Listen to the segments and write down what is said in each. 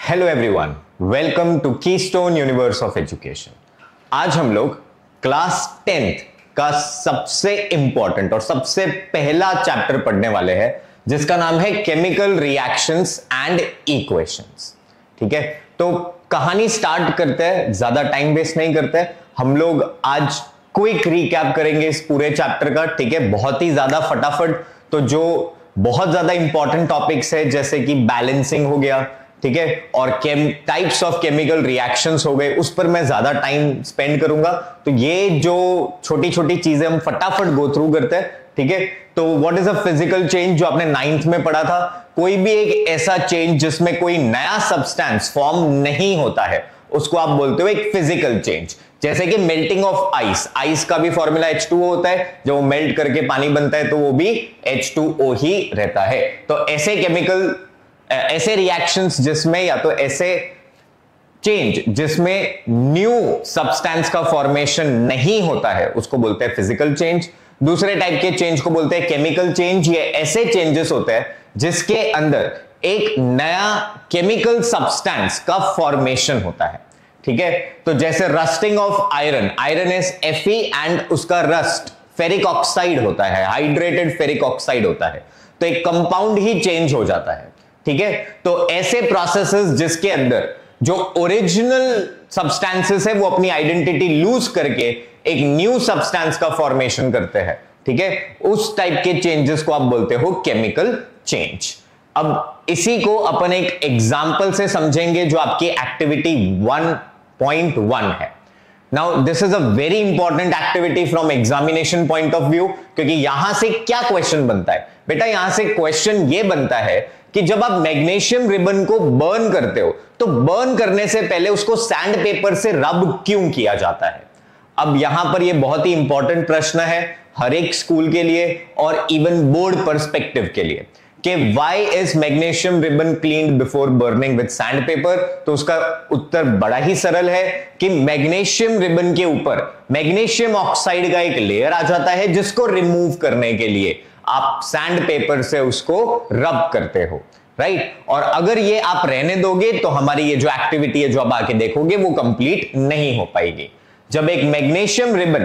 Hello everyone, welcome to Keystone universe of education. आज हम लोग क्लास 10th का सबसे इंपॉर्टेंट और सबसे पहला चैप्टर पढ़ने वाले हैं, जिसका नाम है केमिकल रिएक्शंस एंड इक्वेशंस। ठीक है, तो कहानी स्टार्ट करते हैं, ज्यादा टाइम वेस्ट नहीं करते। हम लोग आज क्विक रिकैप करेंगे इस पूरे चैप्टर का। ठीक है, बहुत ही ज्यादा फटाफट। तो जो बहुत ज्यादा इंपॉर्टेंट टॉपिक्स है जैसे कि बैलेंसिंग हो गया, ठीक है, और टाइप्स ऑफ केमिकल रिएक्शंस हो गए, उस पर मैं ज्यादा टाइम स्पेंड करूंगा। तो ये जो छोटी छोटी चीजें हम फटाफट गो थ्रू करते हैं। ठीक है, तो what is a physical change, जो आपने 9th में पढ़ा था। कोई भी एक ऐसा चेंज जिसमें कोई नया सब्सटेंस फॉर्म नहीं होता है, उसको आप बोलते हो एक फिजिकल चेंज। जैसे कि मेल्टिंग ऑफ आइस, आइस का भी फॉर्मूला H2O होता है। जब वो मेल्ट करके पानी बनता है तो वो भी H2O ही रहता है। तो ऐसे रिएक्शंस जिसमें, या तो ऐसे चेंज जिसमें न्यू सब्सटेंस का फॉर्मेशन नहीं होता है, उसको बोलते हैं फिजिकल चेंज। दूसरे टाइप के चेंज को बोलते हैं केमिकल चेंज। ये ऐसे चेंजेस होते हैं जिसके अंदर एक नया केमिकल सब्सटेंस का फॉर्मेशन होता है। ठीक है, तो जैसे rusting of iron, iron is Fe and उसका रस्ट फेरिक ऑक्साइड होता है, हाइड्रेटेड फेरिक ऑक्साइड होता है। तो एक कंपाउंड ही चेंज हो जाता है। ठीक है, तो ऐसे प्रोसेसेस जिसके अंदर जो ओरिजिनल सब्सटेंसेस है वो अपनी आइडेंटिटी लूज करके एक न्यू सब्सटेंस का फॉर्मेशन करते हैं। ठीक है, उस टाइप के चेंजेस को आप बोलते हो केमिकल चेंज। अब इसी को अपन एक एग्जांपल से समझेंगे, जो आपकी एक्टिविटी 1.1 है। Now this is a very important activity from examination point of view, क्योंकि यहां से क्या क्वेश्चन बनता है बेटा, यहां से क्वेश्चन ये बनता है कि जब आप मैग्नीशियम रिबन को बर्न करते हो, तो बर्न करने से पहले उसको सैंड पेपर से रब क्यों किया जाता है। अब यहां पर यह बहुत ही इंपॉर्टेंट प्रश्न है हर एक स्कूल के लिए और इवन बोर्ड पर्सपेक्टिव के लिए, कि why is magnesium ribbon cleaned before burning with sand paper. तो उसका उत्तर बड़ा ही सरल है कि मैग्नीशियम रिबन के ऊपर मैग्नीशियम ऑक्साइड का एक लेयर आ जाता है, जिसको रिमूव करने के लिए आप सैंड पेपर से उसको रब करते हो, राइट। और अगर ये आप रहने दोगे तो हमारी ये जो एक्टिविटी है, जो आप आके देखोगे, वो कंप्लीट नहीं हो पाएगी। जब एक मैग्नीशियम रिबन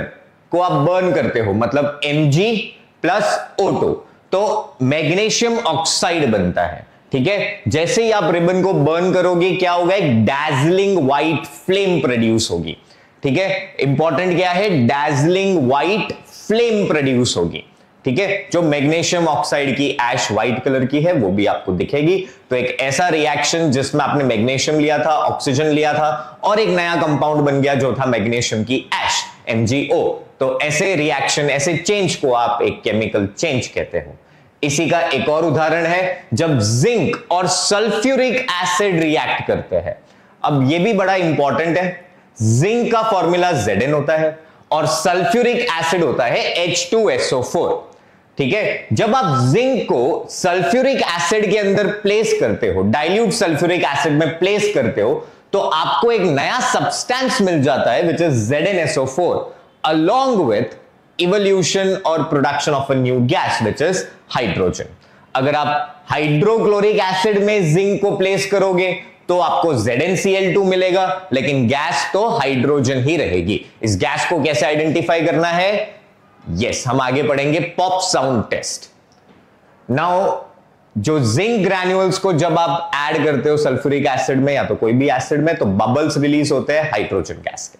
को आप बर्न करते हो, मतलब Mg+O2, तो मैग्नीशियम ऑक्साइड बनता है। ठीक है, जैसे ही आप रिबन को बर्न करोगे, क्या होगा, एक डैजलिंग व्हाइट फ्लेम प्रोड्यूस होगी। ठीक है, इंपॉर्टेंट क्या है, डैजलिंग व्हाइट फ्लेम प्रोड्यूस होगी। ठीक है, जो मैग्नीशियम ऑक्साइड की ऐश व्हाइट कलर की है, वो भी आपको दिखेगी। तो एक ऐसा रिएक्शन जिसमें आपने मैग्नीशियम लिया था, ऑक्सीजन लिया था, और एक नया कंपाउंड बन गया जो था मैग्नीशियम की ऐश, MgO। तो ऐसे रिएक्शन, ऐसे चेंज को आप एक केमिकल चेंज कहते हो। इसी का एक और उदाहरण है जब जिंक और सल्फ्यूरिक एसिड रिएक्ट करते हैं। अब यह भी बड़ा इंपॉर्टेंट है, जिंक का फॉर्मूला Zn होता है और सल्फ्यूरिक एसिड होता है H2SO4। ठीक है, जब आप जिंक को सल्फ्यूरिक एसिड के अंदर प्लेस करते हो, डाइल्यूट सल्फ्यूरिक एसिड में प्लेस करते हो, तो आपको एक नया सब्सटेंस मिल जाता है which is ZnSO4 along with evolution और production of a new gas which is hydrogen. अगर आप हाइड्रोक्लोरिक एसिड में जिंक को प्लेस करोगे तो आपको ZnCl2 मिलेगा, लेकिन गैस तो हाइड्रोजन ही रहेगी। इस गैस को कैसे आइडेंटिफाई करना है, यस, हम आगे पढ़ेंगे पॉप साउंड टेस्ट। नाउ जो जिंक ग्रैन्यूल्स को जब आप ऐड करते हो सल्फ्यूरिक एसिड में या तो कोई भी एसिड में, तो बबल्स रिलीज होते हैं हाइड्रोजन गैस के।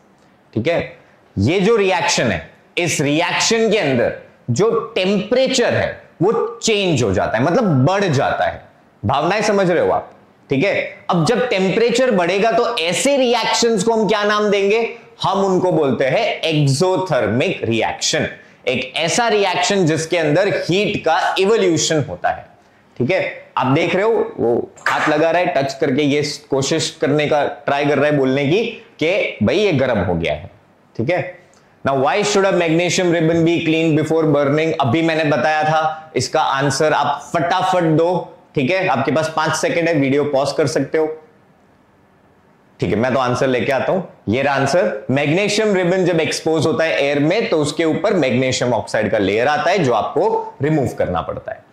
ठीक है, ये जो रिएक्शन है, इस रिएक्शन के अंदर जो टेम्परेचर है वो चेंज हो जाता है, मतलब बढ़ जाता है। भावनाएं समझ रहे हो आप। ठीक है, अब जब टेम्परेचर बढ़ेगा तो ऐसे रिएक्शंस को हम क्या नाम देंगे, हम उनको बोलते हैं एक्सोथर्मिक रिएक्शन। एक ऐसा रिएक्शन जिसके अंदर हीट का इवोल्यूशन होता है। ठीक है, आप देख रहे हो वो हाथ लगा रहा है, टच करके ये कोशिश करने का ट्राई कर रहा है बोलने की कि भाई ये गर्म हो गया है। ठीक है, now why should a magnesium ribbon be clean before burning, अभी मैंने बताया था, इसका आंसर आप फटाफट दो। ठीक है, आपके पास 5 सेकंड है, वीडियो पॉज कर सकते हो। ठीक है, मैं तो आंसर लेके आता हूं। ये रहा आंसर, मैग्नीशियम रिबन जब एक्सपोज होता है एयर में तो उसके ऊपर मैग्नीशियम ऑक्साइड का लेयर आता है जो आपको रिमूव करना पड़ता है।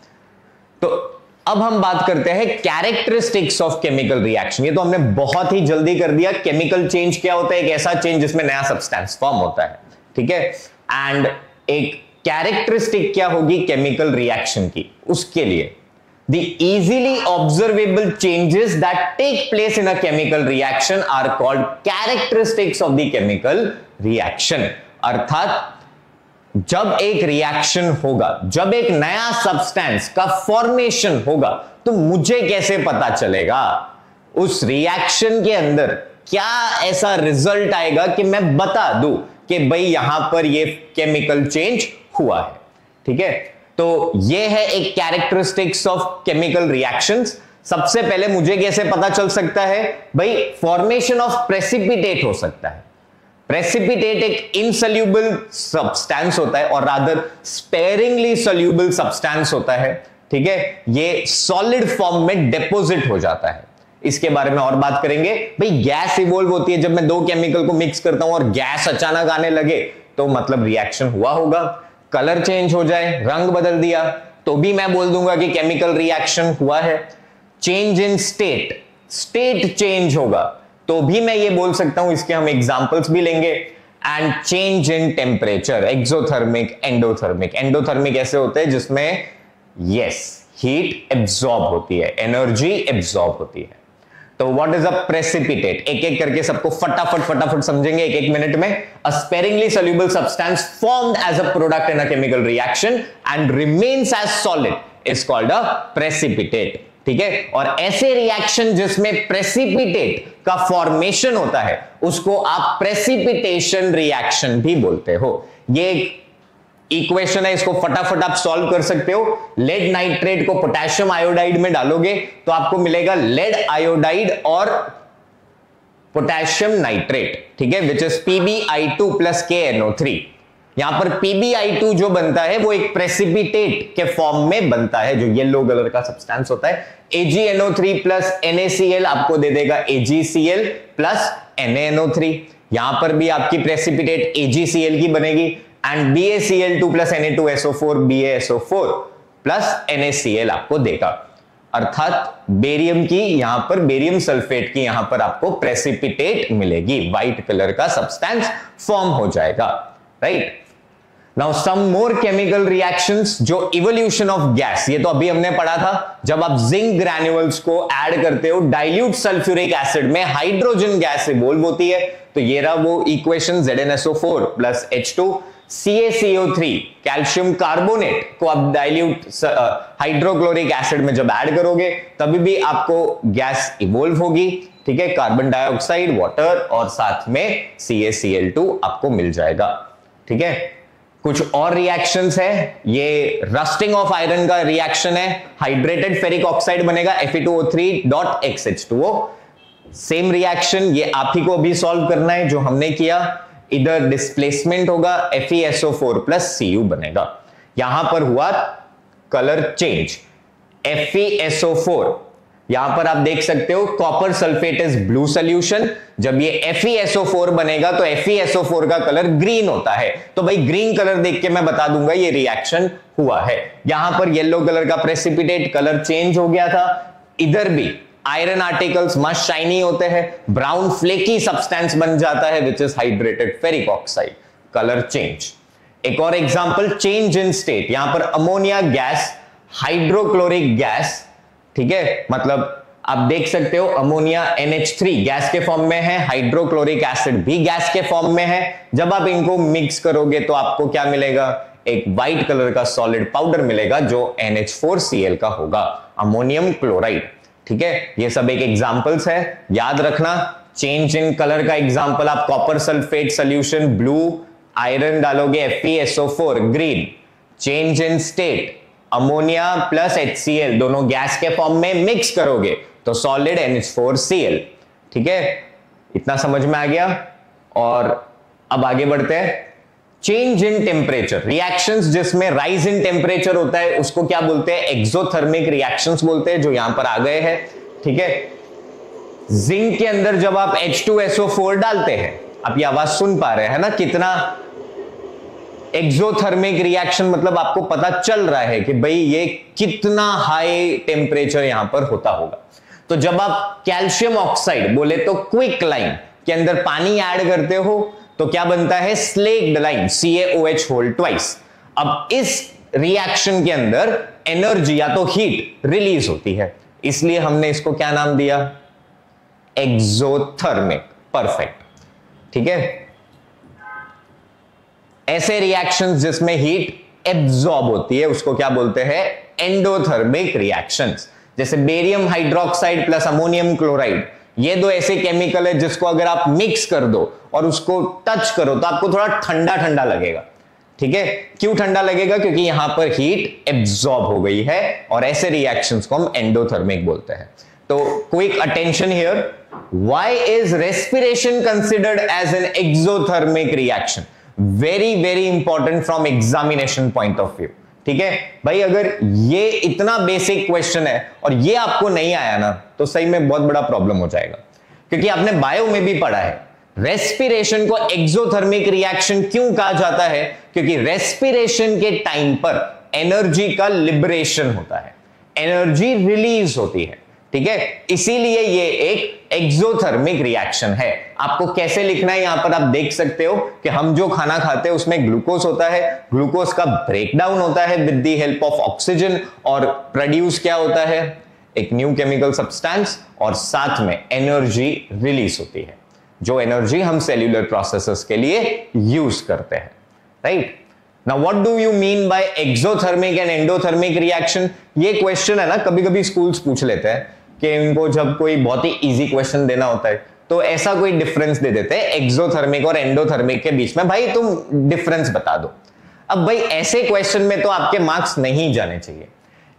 तो अब हम बात करते हैं कैरेक्टरिस्टिक्स ऑफ केमिकल रिएक्शन। ये तो हमने बहुत ही जल्दी कर दिया। केमिकल चेंज क्या होता है? एक ऐसा चेंज जिसमें नया सब्सटेंस फॉर्म होता है, ठीक है। एंड एक कैरेक्टरिस्टिक क्या होगी केमिकल रिएक्शन की? उसके लिए the easily observable changes that take place in a chemical reaction are called characteristics of the chemical reaction। अर्थात जब एक रिएक्शन होगा, जब एक नया सब्सटेंस का फॉर्मेशन होगा, तो मुझे कैसे पता चलेगा उस रिएक्शन के अंदर क्या ऐसा रिजल्ट आएगा कि मैं बता दूं कि भाई यहां पर ये केमिकल चेंज हुआ है, ठीक है। तो ये है एक कैरेक्टरिस्टिक्स ऑफ केमिकल रिएक्शंस। सबसे पहले मुझे कैसे पता चल सकता है? भाई फॉर्मेशन ऑफ प्रेसिपिटेट हो सकता है। प्रेसिपिटेट एक इनसोल्यूबल सब्सटेंस होता है और रादर स्पेरिंगली सोल्यूबल सब्सटेंस होता है, ठीक है। ये सॉलिड फॉर्म में डिपॉजिट हो जाता है। इसके बारे में और बात करेंगे। भाई गैस इवॉल्व होती है, जब मैं दो केमिकल को मिक्स करता हूं और गैस अचानक आने लगे तो मतलब रिएक्शन हुआ होगा। कलर चेंज हो जाए, रंग बदल दिया, तो भी मैं बोल दूंगा कि केमिकल रिएक्शन हुआ है। Change in state, state change होगा तो भी मैं ये बोल सकता हूं। इसके हम एग्जांपल्स भी लेंगे। And change in temperature, exothermic, endothermic. Endothermic ऐसे होते हैं जिसमें यस हीट एब्जॉर्ब होती है, एनर्जी एब्जॉर्ब होती है। तो व्हाट इज अ प्रेसिपिटेट? एक एक करके सबको फटाफट समझेंगे एक एक मिनट में। A sparingly soluble substance formed as a product in a chemical reaction and remains as solid is called a precipitate, ठीक है। और ऐसे रिएक्शन जिसमें प्रेसिपिटेट का फॉर्मेशन होता है उसको आप प्रेसिपिटेशन रिएक्शन भी बोलते हो। ये इक्वेशन है, इसको फटाफट आप सॉल्व कर सकते हो। लेड नाइट्रेट को पोटेशियम आयोडाइड में डालोगे तो आपको मिलेगा लेड आयोडाइड और पोटेशियम नाइट्रेट, ठीक है, which is PbI2 plus KNO3। यहां पर PbI2 जो बनता है वो एक प्रेसिपिटेट के फॉर्म में बनता है, जो येलो कलर का सब्सटेंस होता है। AgNO3 प्लस NaCl आपको दे देगा AgCl प्लस NaNO3। यहां पर भी आपकी प्रेसिपिटेट AgCl की बनेगी and BaCl2 plus Na2SO4 BaSO4 plus NaCl आपको देगा। अर्थात बेरियम की यहां पर, बेरियम सल्फेट की यहां पर आपको प्रेसिपिटेट मिलेगी, व्हाइट कलर का सब्सटेंस फॉर्म हो जाएगा, right. Now some more chemical reactions, जो इवोल्यूशन ऑफ गैस, ये तो अभी हमने पढ़ा था। जब आप जिंक ग्रैन्युअल्स को ऐड करते हो डाइल्यूट सल्फ्यूरिक एसिड में, हाइड्रोजन गैस इवोल्व होती है। तो ये रहा वो equation, ZnSO4 plus H2 CaCO3 calcium carbonate को आप डाइल्यूट हाइड्रोक्लोरिक एसिड में जब ऐड करोगे तभी भी आपको गैस इवोल्व होगी, ठीक है। कार्बन डाइऑक्साइड, वाटर और साथ में CaCl2 आपको मिल जाएगा, ठीक है। कुछ और रिएक्शंस है। ये रस्टिंग ऑफ आयरन का रिएक्शन है। हाइड्रेटेड फेरिक ऑक्साइड बनेगा Fe2O3.XH2O। सेम रिएक्शन, ये आप ही को अभी सॉल्व करना है जो हमने किया। इधर डिस्प्लेसमेंट होगा, FeSO4 प्लस Cu बनेगा। यहां पर हुआ कलर चेंज, FeSO4, यहां पर आप देख सकते हो copper sulphate is blue solution. जब ये FeSO4 बनेगा तो FeSO4 का कलर ग्रीन होता है। तो भाई ग्रीन कलर देख के मैं बता दूंगा ये रिएक्शन हुआ है। यहां पर येलो कलर का प्रेसिपिटेट, कलर चेंज हो गया था। इधर भी आयरन आर्टिकल्स मस्त शाइनी होते हैं, ब्राउन फ्लेकी सब्सटेंस बन जाता है which is hydrated ferric oxide, colour change. एक और एग्जांपल, चेंज इन स्टेट। यहां पर अमोनिया गैस, हाइड्रोक्लोरिक गैस, ठीक है, मतलब आप देख सकते हो अमोनिया NH3 गैस के फॉर्म में है, हाइड्रोक्लोरिक एसिड भी गैस के फॉर्म में है। जब आप इनको मिक्स करोगे तो आपको क्या मिलेगा? एक व्हाइट कलर का सॉलिड पाउडर मिलेगा जो NH4Cl का होगा, अमोनियम क्लोराइड, ठीक है। ये सब एक एग्जांपल्स है, याद रखना। चेंज इन कलर का एग्जांपल, आप copper sulphate solution blue, iron डालोगे FeSO4 green. Change in state, ammonia plus HCl दोनों गैस के फॉर्म में मिक्स करोगे तो सॉलिड NH4Cl, ठीक है। इतना समझ में आ गया। और अब आगे बढ़ते हैं। चेंज इन टेम्परेचर, रिएक्शंस जिसमें राइज इन टेम्परेचर होता है उसको क्या बोलते हैं? एक्सोथर्मिक रिएक्शंस बोलते हैं, जो यहां पर आ गए हैं, ठीक है। जिंक के अंदर जब आप H2SO4 डालते हैं, आप ये आवाज सुन पा रहे हैं ना, कितना एक्सोथर्मिक रिएक्शन मतलब आपको पता चल रहा है कि भाई ये कितना हाई टेम्परेचर यहां पर होता होगा। तो जब आप कैल्शियम ऑक्साइड बोले तो क्विक लाइन के अंदर पानी ऐड करते हो तो क्या बनता है, slaked lime, CaOH whole twice. अब इस रिएक्शन के अंदर एनर्जी या तो हीट रिलीज होती है, इसलिए हमने इसको क्या नाम दिया, एक्सोथर्मिक। परफेक्ट, ठीक है। ऐसे रिएक्शंस जिसमें हीट एब्जॉर्ब होती है उसको क्या बोलते हैं, एंडोथर्मिक रिएक्शंस। जैसे barium hydroxide plus ammonium chloride, ये दो ऐसे केमिकल है जिसको अगर आप मिक्स कर दो और उसको टच करो तो आपको थोड़ा ठंडा ठंडा लगेगा, ठीक है। क्यों ठंडा लगेगा, क्योंकि यहां पर हीट एब्जॉर्ब हो गई है, और ऐसे रिएक्शंस को हम एंडोथर्मिक बोलते हैं। तो quick attention here, why is respiration considered as an exothermic reaction? Very very important from examination point of view, ठीक है भाई। अगर ये इतना बेसिक क्वेश्चन है और ये आपको नहीं आया ना तो सही में बहुत बड़ा प्रॉब्लम हो जाएगा, क्योंकि आपने बायो में भी पढ़ा है रेस्पिरेशन को एक्सोथर्मिक रिएक्शन क्यों कहा जाता है, क्योंकि रेस्पिरेशन के टाइम पर एनर्जी का लिबरेशन होता है, एनर्जी रिलीज होती है, ठीक है। इसीलिए ये एक एक्सोथर्मिक रिएक्शन है। आपको कैसे लिखना है यहां पर आप देख सकते हो कि हम जो खाना खाते हैं उसमें ग्लूकोज होता है, ग्लूकोज का ब्रेकडाउन होता है with the help of oxygen, और प्रोड्यूस क्या होता है, एक न्यू केमिकल सब्सटेंस, और साथ में एनर्जी रिलीज होती है, जो एनर्जी हम सेल्यूलर प्रोसेसेस के लिए यूज करते हैं, right. Now what do you mean by exothermic and endothermic reaction? ये क्वेश्चन है ना, कभी कभी स्कूल्स पूछ लेते हैं कि इनको जब कोई बहुत ही इजी क्वेश्चन देना होता है तो ऐसा कोई डिफरेंस दे देते हैं एक्सोथर्मिक और एंडोथर्मिक के बीच में, भाई तुम डिफरेंस बता दो। अब भाई ऐसे क्वेश्चन में तो आपके मार्क्स नहीं जाने चाहिए।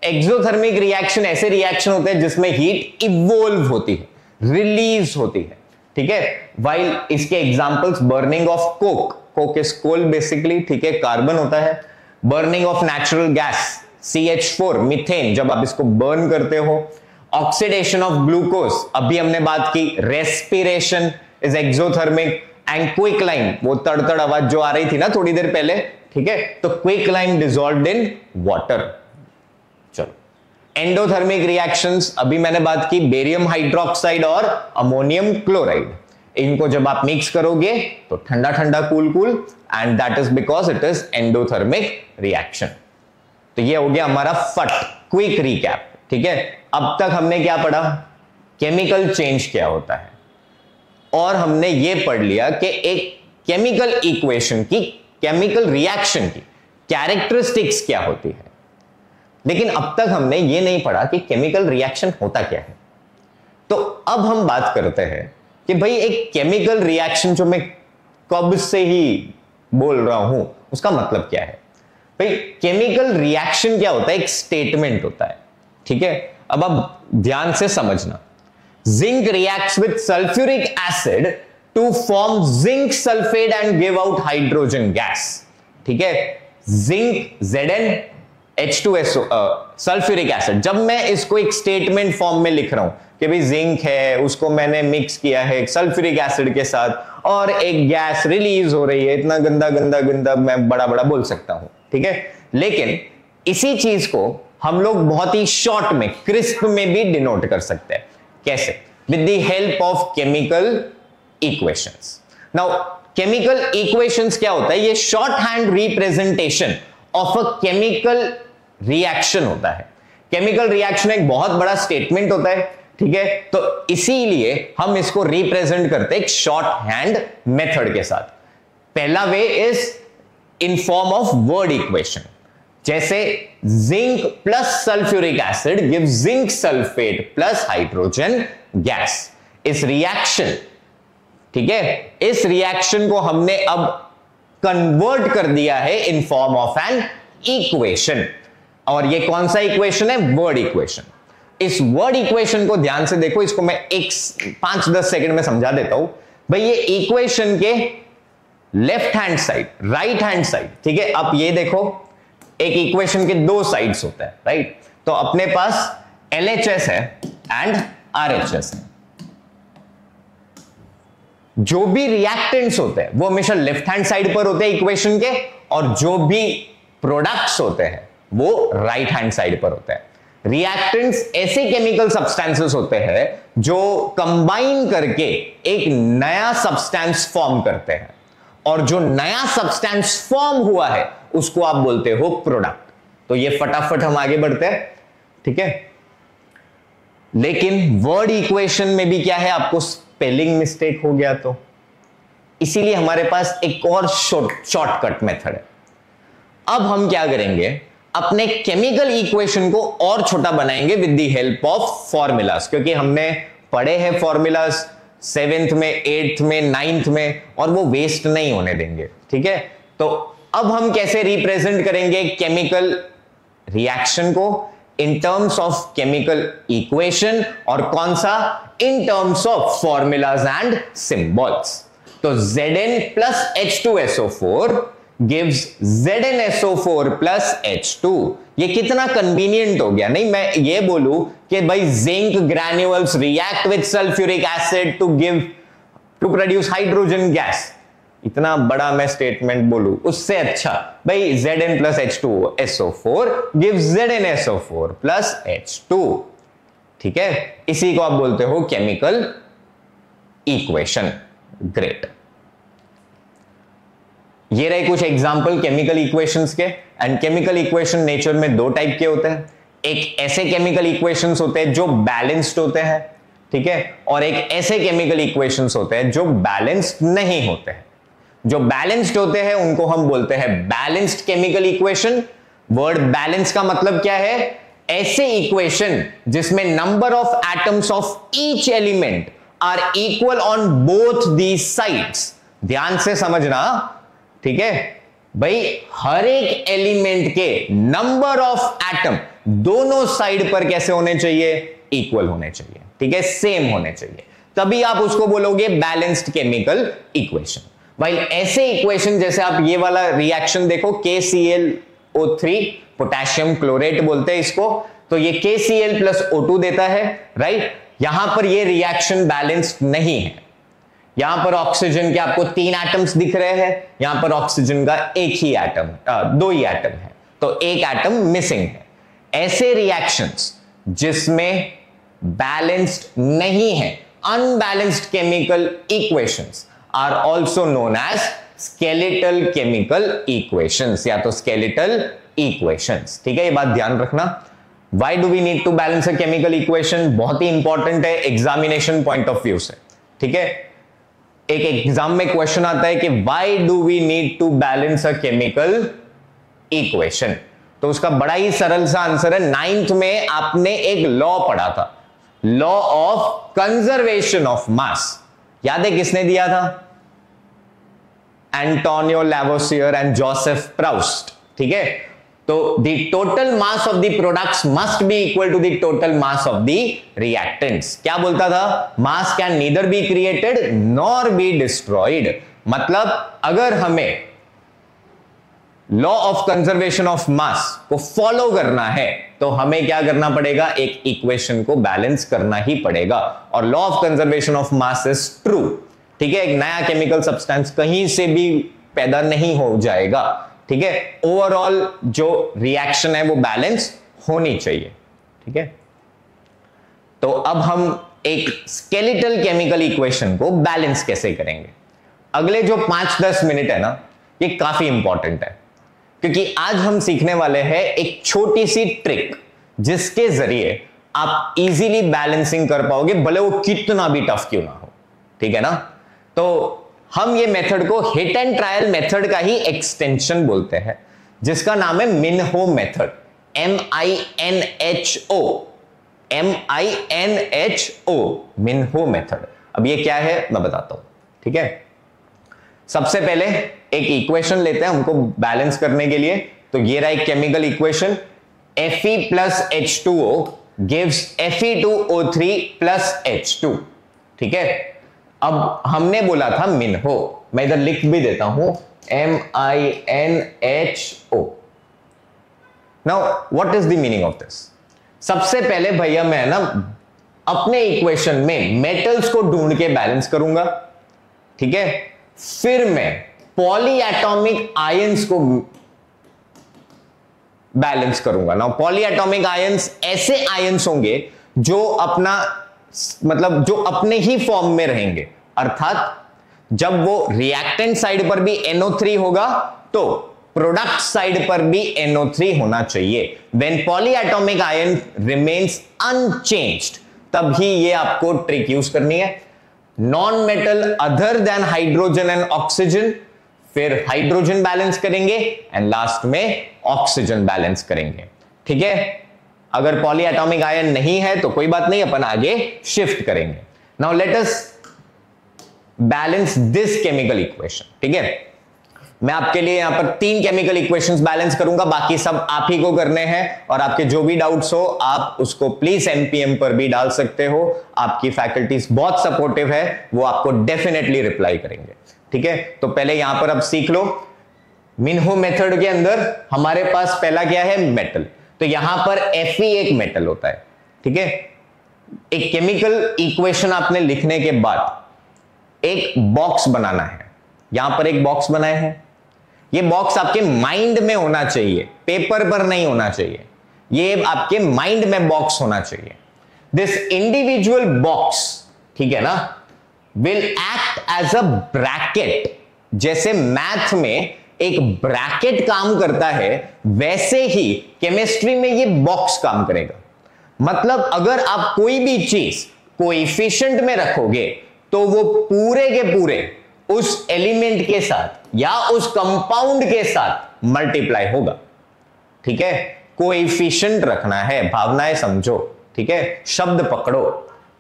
एक्सोथर्मिक रिएक्शन ऐसे रिएक्शन होते हैं जिसमें हीट इवोल्व होती है, रिलीज होती है, ठीक है। वाइल इसके examples burning of coke, coke is coal basically, ठीक है, कार्बन होता है। Burning of natural gas CH4 methane, जब आप इसको बर्न करते हो। ऑक्सीडेशन ऑफ ग्लूकोज, अभी हमने बात की, respiration is exothermic. And quick line, वो तड़तड़ आवाज जो आ रही थी ना थोड़ी देर पहले, ठीक है, तो quick line dissolved in water. चलो एंडोथर्मिक रिएक्शंस, अभी मैंने बात की बेरियम हाइड्रोक्साइड और अमोनियम क्लोराइड, इनको जब आप मिक्स करोगे तो ठंडा ठंडा cool cool, and that is because it is endothermic reaction. तो ये हो गया हमारा फट क्विक रिकैप, ठीक है। अब तक हमने क्या पढ़ा, केमिकल चेंज क्या होता है, और हमने ये पढ़ लिया कि एक केमिकल इक्वेशन की, केमिकल रिएक्शन की कैरेक्टरिस्टिक्स क्या होती है। लेकिन अब तक हमने ये नहीं पढ़ा कि केमिकल रिएक्शन होता क्या है। तो अब हम बात करते हैं कि भाई एक केमिकल रिएक्शन जो मैं कब से ही बोल रहा हूं उसका मतलब क्या है। भाई केमिकल रिएक्शन क्या होता है, एक स्टेटमेंट होता है, ठीक है। अब आप ध्यान से समझना, zinc reacts with sulphuric acid to form zinc sulphate and give out hydrogen gas, ठीक है। जिंक ZnH2SO सल्फ्यूरिक एसिड, जब मैं इसको एक स्टेटमेंट फॉर्म में लिख रहा हूं कि भाई जिंक है, उसको मैंने मिक्स किया है सल्फ्यूरिक एसिड के साथ और एक गैस रिलीज हो रही है, इतना गंदा गंदा गंदा मैं बड़ा बड़ा बोल सकता हूं, ठीक है। लेकिन इसी चीज को हम लोग बहुत ही शॉर्ट में, क्रिस्प में भी डिनोट कर सकते हैं। कैसे? With the help of chemical equations. Now chemical equations क्या होता है, ये short hand representation of a chemical reaction होता है। केमिकल रिएक्शन एक बहुत बड़ा स्टेटमेंट होता है, ठीक है। तो इसीलिए हम इसको रिप्रेजेंट करते हैं एक शॉर्ट हैंड मेथड के साथ। पहला way is in form of word equation, जैसे zinc plus sulphuric acid give zinc sulphate plus hydrogen gas. इस रिएक्शन, ठीक है, इस रिएक्शन को हमने अब कन्वर्ट कर दिया है इन फॉर्म ऑफ एन इक्वेशन, और ये कौन सा इक्वेशन है, वर्ड इक्वेशन। इस वर्ड इक्वेशन को ध्यान से देखो, इसको मैं 5-10 सेकंड में समझा देता हूं। भाई ये इक्वेशन के left hand side, right hand side, ठीक है। आप ये देखो, एक इक्वेशन के दो साइड्स होते हैं, राइट। तो अपने पास LHS है एंड RHS है। जो भी रिएक्टेंट्स होते हैं वो हमेशा लेफ्ट हैंड साइड पर होते हैं इक्वेशन के, और जो भी प्रोडक्ट्स होते हैं वो राइट हैंड साइड पर होते हैं। रिएक्टेंट्स ऐसे केमिकल सब्सटेंसेस होते हैं जो कंबाइन करके एक नया सब्सटेंस फॉर्म करते हैं, और जो नया सब्सटेंस फॉर्म हुआ है उसको आप बोलते हो प्रोडक्ट। तो ये फटाफट हम आगे बढ़ते हैं, ठीक है। लेकिन वर्ड इक्वेशन में भी क्या है, आपको स्पेलिंग मिस्टेक हो गया तो इसीलिए हमारे पास एक और शॉर्टकट मेथड है। अब हम क्या करेंगे, अपने केमिकल इक्वेशन को और छोटा बनाएंगे with the help of formulas, क्योंकि हमने पढ़े हैं फॉर्मूलाज 7th में, 8th में, 9th में, और वो वेस्ट नहीं होने देंगे, ठीक है। तो अब हम कैसे रिप्रेजेंट करेंगे केमिकल रिएक्शन को in terms of chemical equation, और कौन सा, in terms of formulas and symbols. तो Zn plus H2SO4 gives ZnSO4 plus H2। ये कितना कन्वीनियंट हो गया। नहीं मैं ये बोलूं कि भाई zinc granules react with sulphuric acid to produce hydrogen gas, इतना बड़ा मैं स्टेटमेंट बोलूं, उससे अच्छा भाई Zn plus H2SO4 gives ZnSO4 plus H2, ठीक है। इसी को आप बोलते हो केमिकल इक्वेशन। ग्रेट, ये रहे कुछ एग्जांपल केमिकल इक्वेशंस के। एंड केमिकल इक्वेशन नेचर में दो टाइप के होते हैं, एक ऐसे केमिकल इक्वेशंस होते हैं जो बैलेंस्ड होते हैं, ठीक है, और एक ऐसे केमिकल इक्वेशंस होते हैं जो बैलेंस्ड नहीं होते हैं। जो बैलेंस्ड होते हैं उनको हम बोलते हैं balanced chemical equation. Word balance का मतलब क्या है, ऐसे इक्वेशन जिसमें number of atoms of each element are equal on both the sides. ध्यान से समझना, ठीक है भाई, हर एक एलिमेंट के नंबर ऑफ एटम दोनों साइड पर कैसे होने चाहिए, इक्वल होने चाहिए, ठीक है, सेम होने चाहिए, तभी आप उसको बोलोगे बैलेंस्ड केमिकल इक्वेशन। भाई ऐसे इक्वेशन जैसे आप ये वाला रिएक्शन देखो, KClO3 पोटेशियम क्लोरेट बोलते हैं इसको, तो ये KCl प्लस O2 देता है, राइट। यहां पर ये रिएक्शन बैलेंस्ड नहीं है, यहां पर ऑक्सीजन के आपको 3 एटम्स दिख रहे हैं, यहां पर ऑक्सीजन का एक ही एटम, 2 ही एटम है, तो एक एटम मिसिंग है। ऐसे रिएक्शंस जिसमें बैलेंस्ड नहीं है, unbalanced chemical equations are also known as skeletal chemical equations या तो स्केलेटल इक्वेशंस, ठीक है, ये बात ध्यान रखना। Why do we need to balance a chemical equation? बहुत ही इंपॉर्टेंट है एग्जामिनेशन पॉइंट ऑफ व्यू से, ठीक है। एक एग्जाम में क्वेश्चन आता है कि why do we need to balance a chemical equation? तो उसका बड़ा ही सरल सा आंसर है, 9th में आपने एक लॉ पढ़ा था, law of conservation of mass. याद है किसने दिया था, एंटोनियो लैवोसियर एंड जोसेफ प्राउस्ट, ठीक है। तो the total mass of the products must be equal to the total mass of the reactants। क्या बोलता था, mass can neither be created nor be destroyed। मतलब अगर हमें law of conservation of mass को फॉलो करना है तो हमें क्या करना पड़ेगा, एक इक्वेशन को बैलेंस करना ही पड़ेगा। और law of conservation of mass is true, ठीक है। एक नया केमिकल सब्सटेंस कहीं से भी पैदा नहीं हो जाएगा, ठीक है। ओवरऑल जो रिएक्शन है वो बैलेंस होनी चाहिए, ठीक है। तो अब हम एक स्केलेटल केमिकल इक्वेशन को बैलेंस कैसे करेंगे, अगले जो 5-10 मिनट है ना, ये काफी इंपॉर्टेंट है, क्योंकि आज हम सीखने वाले हैं एक छोटी सी ट्रिक जिसके जरिए आप इजीली बैलेंसिंग कर पाओगे, भले वो कितना भी टफ क्यों ना हो, ठीक है ना। तो हम ये मेथड को हिट एंड ट्रायल मेथड का ही एक्सटेंशन बोलते हैं, जिसका नाम है मिन्हो मेथड, MINHO, मिन्हो मेथड। अब ये क्या है मैं बताता हूं, ठीक है। सबसे पहले एक इक्वेशन लेते हैं हमको बैलेंस करने के लिए। तो ये रहा एक chemical equation, Fe plus H2O gives Fe2O3 plus H2, ठीक है। अब हमने बोला था मिन्हो, मैं इधर लिख भी देता हूं MINHO। Now what is the meaning of this. सबसे पहले भैया मैं ना अपने इक्वेशन में मेटल्स को ढूंढ के बैलेंस करूंगा, ठीक है। फिर मैं पॉलीएटॉमिक आयंस को बैलेंस करूंगा ना। पॉलीएटॉमिक आयंस ऐसे आयंस होंगे जो अपना मतलब जो अपने ही फॉर्म में रहेंगे, अर्थात जब वो रिएक्टेंट साइड पर भी NO3 होगा तो प्रोडक्ट साइड पर भी NO3 होना चाहिए। When polyatomic ion remains unchanged, तभी ये आपको ट्रिक यूज करनी है। Non metal other than hydrogen and oxygen, फिर हाइड्रोजन बैलेंस करेंगे एंड लास्ट में ऑक्सीजन बैलेंस करेंगे। ठीक है, अगर पॉलीएटॉमिक आयन नहीं है तो कोई बात नहीं, अपन आगे शिफ्ट करेंगे। Now let us balance this chemical equation. ठीक है, मैं आपके लिए यहां पर 3 केमिकल इक्वेशंस बैलेंस करूंगा, बाकी सब आप ही को करने हैं। और आपके जो भी डाउट्स हो आप उसको प्लीज एमपीएम पर भी डाल सकते हो। आपकी फैकल्टीज बहुत सपोर्टिव है, वो आपको डेफिनेटली रिप्लाई करेंगे। ठीक है, तो पहले यहां पर अब सीख लो। मिन्हो मेथड के अंदर हमारे पास पहला क्या है, मेटल। तो यहां पर Fe एक मेटल होता है। ठीक है, एक केमिकल इक्वेशन आपने लिखने के बाद एक बॉक्स बनाना है। यहां पर एक बॉक्स बनाए हैं, ये बॉक्स आपके माइंड में होना चाहिए, पेपर पर नहीं होना चाहिए। ये आपके माइंड में बॉक्स होना चाहिए। दिस इंडिविजुअल बॉक्स, ठीक है ना, will act as a bracket. जैसे मैथ में एक ब्रैकेट काम करता है, वैसे ही केमिस्ट्री में ये बॉक्स काम करेगा। मतलब अगर आप कोई भी चीज कोएफिशिएंट में रखोगे तो वो पूरे के पूरे उस एलिमेंट के साथ या उस कंपाउंड के साथ मल्टीप्लाई होगा। ठीक है, कोएफिशिएंट रखना है, भावनाएं समझो। ठीक है, शब्द पकड़ो।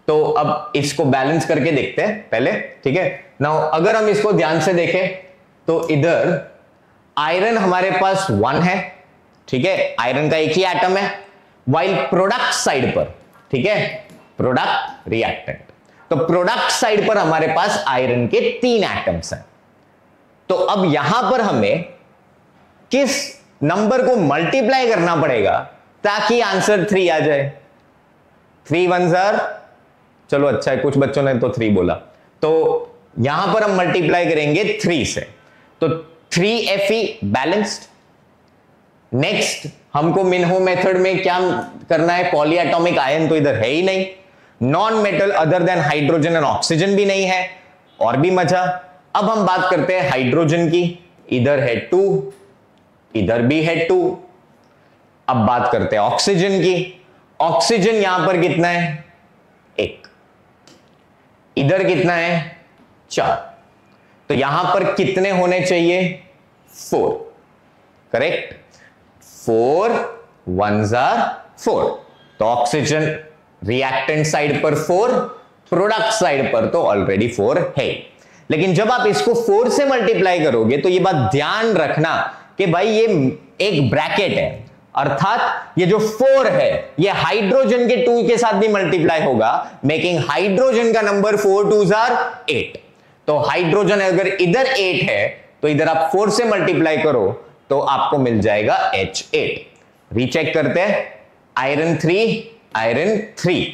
तो अब इसको बैलेंस करके देखते हैं पहले। ठीक है, नाउ अगर हम इसको ध्यान से देखें तो इधर आयरन हमारे पास 1 है। ठीक है, आयरन का एक ही एटम है। वाइल प्रोडक्ट साइड पर, ठीक है, प्रोडक्ट रिएक्टेंट, तो प्रोडक्ट साइड पर हमारे पास आयरन के 3 एटम्स हैं। तो अब यहां पर हमें किस नंबर को मल्टीप्लाई करना पड़ेगा ताकि आंसर 3 आ जाए। 3 1s are, चलो अच्छा है, कुछ बच्चों ने तो 3 बोला। तो यहां पर हम मल्टीप्लाई करेंगे 3 से, तो 3Fe बैलेंस्ड। नेक्स्ट हमको मिन्हो मेथड में क्या करना है, पॉलीएटॉमिक आयन तो इधर है ही नहीं, non metal other than hydrogen and oxygen भी नहीं है, और भी मजा। अब हम बात करते हैं हाइड्रोजन की, इधर है 2, इधर भी है 2। अब बात करते हैं ऑक्सीजन की, ऑक्सीजन यहां पर कितना है, 1, इधर कितना है, 4। तो यहां पर कितने होने चाहिए, 4, करेक्ट। 4 1s are 4। तो ऑक्सीजन रिएक्टेंट साइड पर 4, प्रोडक्ट साइड पर तो ऑलरेडी 4 है। लेकिन जब आप इसको 4 से मल्टीप्लाई करोगे तो ये बात ध्यान रखना कि भाई ये एक ब्रैकेट है, अर्थात ये जो 4 है ये हाइड्रोजन के 2 के साथ भी मल्टीप्लाई होगा, मेकिंग हाइड्रोजन का नंबर 4 2s are 8। तो हाइड्रोजन अगर इधर 8 है तो इधर आप 4 से मल्टीप्लाई करो तो आपको मिल जाएगा H8। रीचेक करते हैं, iron 3,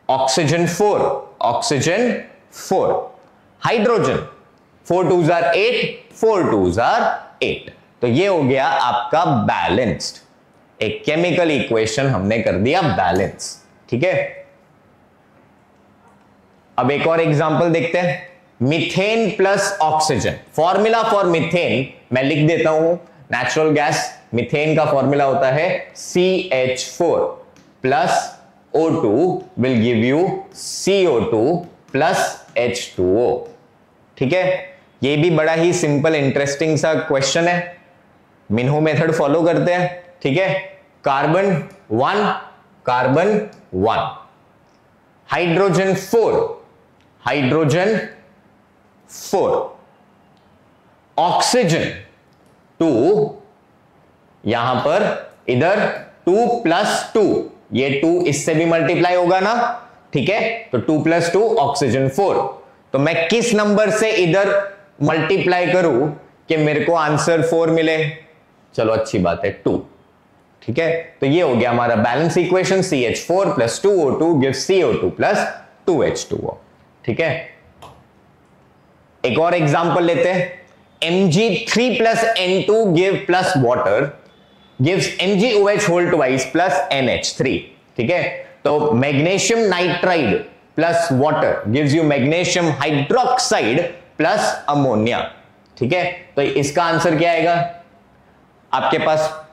oxygen 4, oxygen 4, hydrogen 4 2s are 8, 4 2s are 8। तो ये हो गया आपका बैलेंस्ड, एक केमिकल इक्वेशन हमने कर दिया बैलेंस। ठीक है, अब एक और एग्जांपल देखते हैं, methane plus oxygen. Formula for methane मैं लिख देता हूं, नेचुरल गैस मीथेन का फॉर्मूला होता है CH4 plus O2 will give you CO2 plus H2O। ठीक है, ये भी बड़ा ही सिंपल इंटरेस्टिंग सा क्वेश्चन है, मिन्हो मेथड फॉलो करते हैं। ठीक है, carbon 1, carbon 1, hydrogen 4, hydrogen 4, oxygen 2, यहां पर इधर 2 प्लस 2, ये 2 इससे भी मल्टीप्लाई होगा ना। ठीक है, तो 2 प्लस 2 ऑक्सीजन 4। तो मैं किस नंबर से इधर मल्टीप्लाई करूं कि मेरे को आंसर 4 मिले, चलो अच्छी बात है 2। ठीक है, तो ये हो गया हमारा balance equation, CH4 plus 2O2 gives CO2 plus 2H2O। ठीक है, एक और एग्जांपल लेते हैं, Mg3 plus N2 give plus water gives MgOH whole twice plus NH3. ठीक है, तो magnesium nitride plus water gives you magnesium hydroxide plus ammonia. ठीक है, तो इसका आंसर क्या आएगा? आपके पास